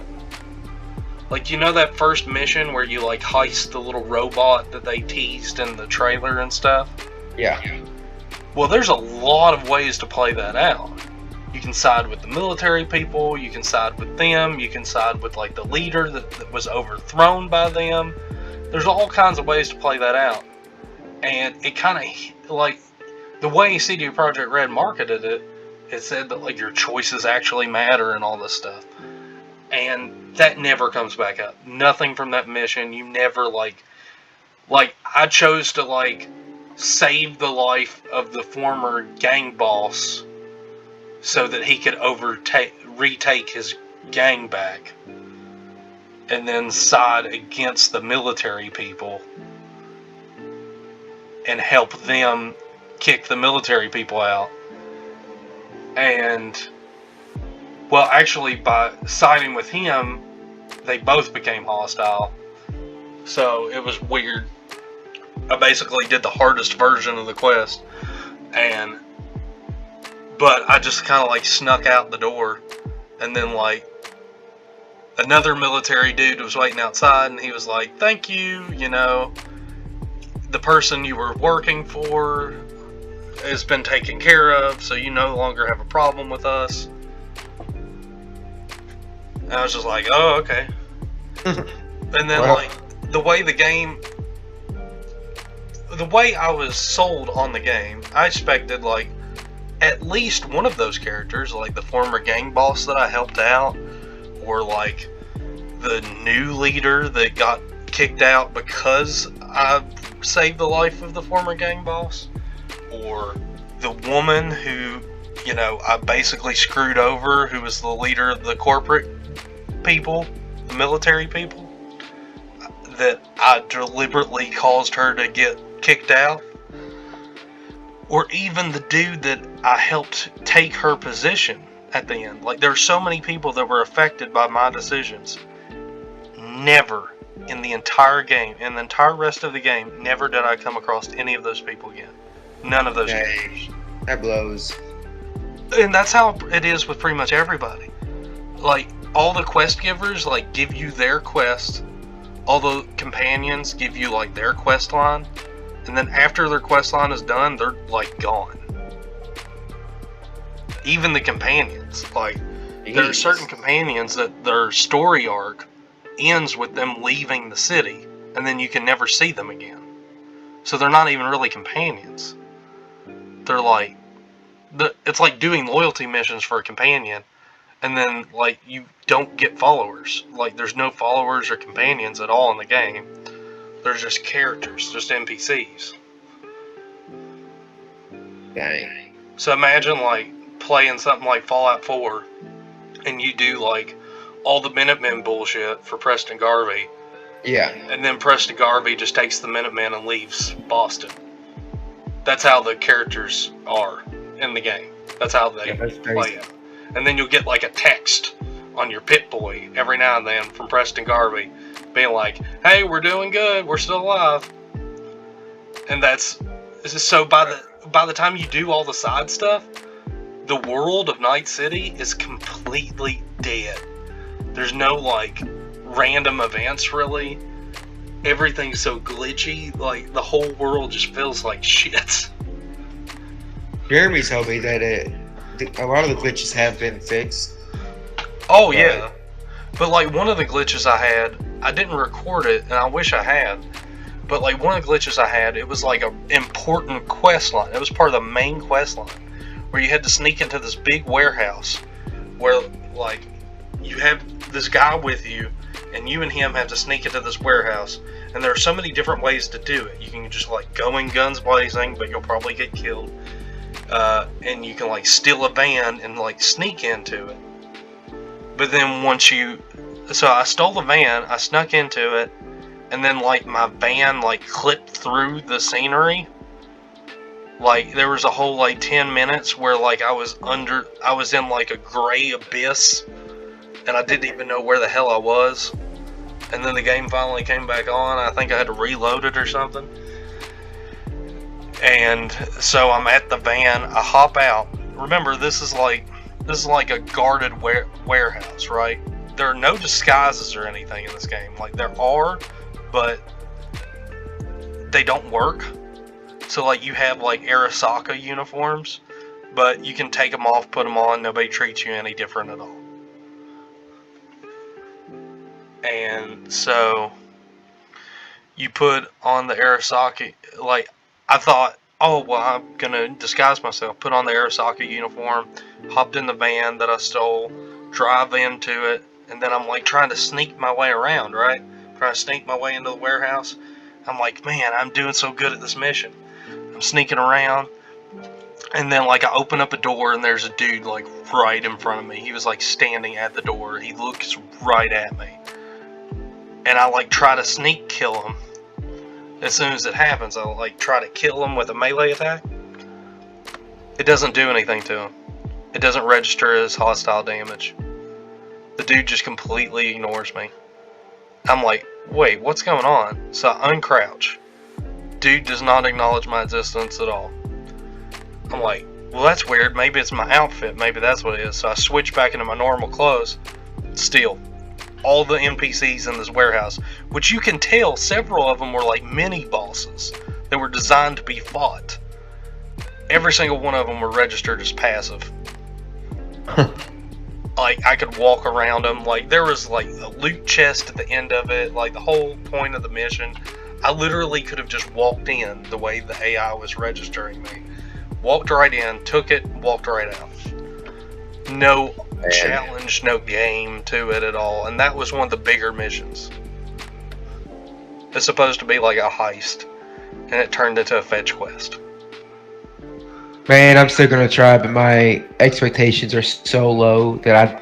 Like, you know that first mission where you, like, heist the little robot that they teased in the trailer and stuff? Yeah. Well, there's a lot of ways to play that out. You can side with the military people, you can side with them, you can side with, like, the leader that was overthrown by them. There's all kinds of ways to play that out. And it kind of, like, the way CD Projekt Red marketed it, it said that, like, your choices actually matter and all this stuff. And that never comes back up. Nothing from that mission. You never, like, I chose to, like, save the life of the former gang boss so that he could retake his gang back, and then side against the military people and help them kick the military people out. And, well, actually, by siding with him, they both became hostile. So it was weird. I basically did the hardest version of the quest, but I just kind of, like, snuck out the door, and then, like, another military dude was waiting outside, and he was like, thank you, you know, the person you were working for has been taken care of, so you no longer have a problem with us. And I was just like, oh, okay. And then, Well- like, the way I was sold on the game, I expected, like, at least one of those characters, like the former gang boss that I helped out, or, like, the new leader that got kicked out because I saved the life of the former gang boss, or the woman who, you know, I basically screwed over, who was the leader of the corporate people, the military people, that I deliberately caused her to get kicked out, or even the dude that I helped take her position at the end. Like, there's so many people that were affected by my decisions. Never in the entire game, in the entire rest of the game, never did I come across any of those people again. None of those characters. That blows. And that's how it is with pretty much everybody. Like, all the quest givers, like, give you their quest. All the companions give you, like, their quest line. And then after their quest line is done, they're, like, gone. Even the companions. Like, there are certain companions that their story arc ends with them leaving the city. And then you can never see them again. So they're not even really companions. They're like... It's like doing loyalty missions for a companion, and then, like, you don't get followers. Like, there's no followers or companions at all in the game. There's just characters, just NPCs. Dang. So imagine, like, playing something like Fallout 4, and you do, like, all the Minutemen bullshit for Preston Garvey, Yeah. and then Preston Garvey just takes the Minutemen and leaves Boston. That's how the characters are in the game. That's how they that's play crazy. it. And then you'll get, like, a text on your Pit-Boy every now and then from Preston Garvey being like, hey, we're doing good, we're still alive. And that's so by the time you do all the side stuff, the world of Night City is completely dead. There's no, like, random events, really. Everything's so glitchy, like, the whole world just feels like shit. Jeremy told me that a lot of the glitches have been fixed. Oh, yeah. But, like, one of the glitches I had, I didn't record it, and I wish I had. But, like, one of the glitches I had, it was, like, an important quest line. It was part of the main quest line, where you had to sneak into this big warehouse, where, like, you have this guy with you, and you and him have to sneak into this warehouse. And there are so many different ways to do it. You can just, like, go in guns blazing, but you'll probably get killed. And you can, like, steal a van and, like, sneak into it. But then so I stole the van, I snuck into it, and then, like, my van, like, clipped through the scenery. Like, there was a whole, like, 10 minutes where, like, I was in, like, a gray abyss, and I didn't even know where the hell I was. And then the game finally came back on. I think I had to reload it or something. And so I'm at the van, I hop out. Remember, this is like a guarded warehouse, right? There are no disguises or anything in this game. Like, there are, but they don't work. So, like, you have, like, Arasaka uniforms, but you can take them off, put them on, nobody treats you any different at all. And so you put on the Arasaka, like, I thought, oh, well, I'm gonna disguise myself, put on the Arasaka uniform, hopped in the van that I stole, drive into it, and then I'm, like, trying to sneak my way around, right? Trying to sneak my way into the warehouse. I'm like, man, I'm doing so good at this mission. I'm sneaking around, and then, like, I open up a door, and there's a dude, like, right in front of me. He was, like, standing at the door. He looks right at me. And I, like, try to sneak kill him. As soon as it happens, I, like, try to kill him with a melee attack. It doesn't do anything to him. It doesn't register as hostile damage. The dude just completely ignores me. I'm like, wait, what's going on? So I uncrouch. Dude does not acknowledge my existence at all. I'm like, well, that's weird. Maybe it's my outfit. Maybe that's what it is. So I switch back into my normal clothes. Steal all the NPCs in this warehouse, which you can tell several of them were like mini bosses that were designed to be fought. Every single one of them were registered as passive. like I could walk around them. Like there was like a loot chest at the end of it. Like the whole point of the mission, I literally could have just walked in the way the AI was registering me. Walked right in, took it, walked right out. No challenge, no game to it at all. And that was one of the bigger missions. It's supposed to be like a heist, and it turned into a fetch quest. Man, I'm still gonna try, but my expectations are so low that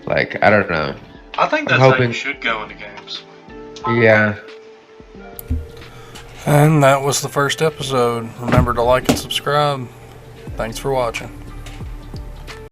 I don't know. I think that's how you should go into games. Yeah. And that was the first episode. Remember to like and subscribe. Thanks for watching.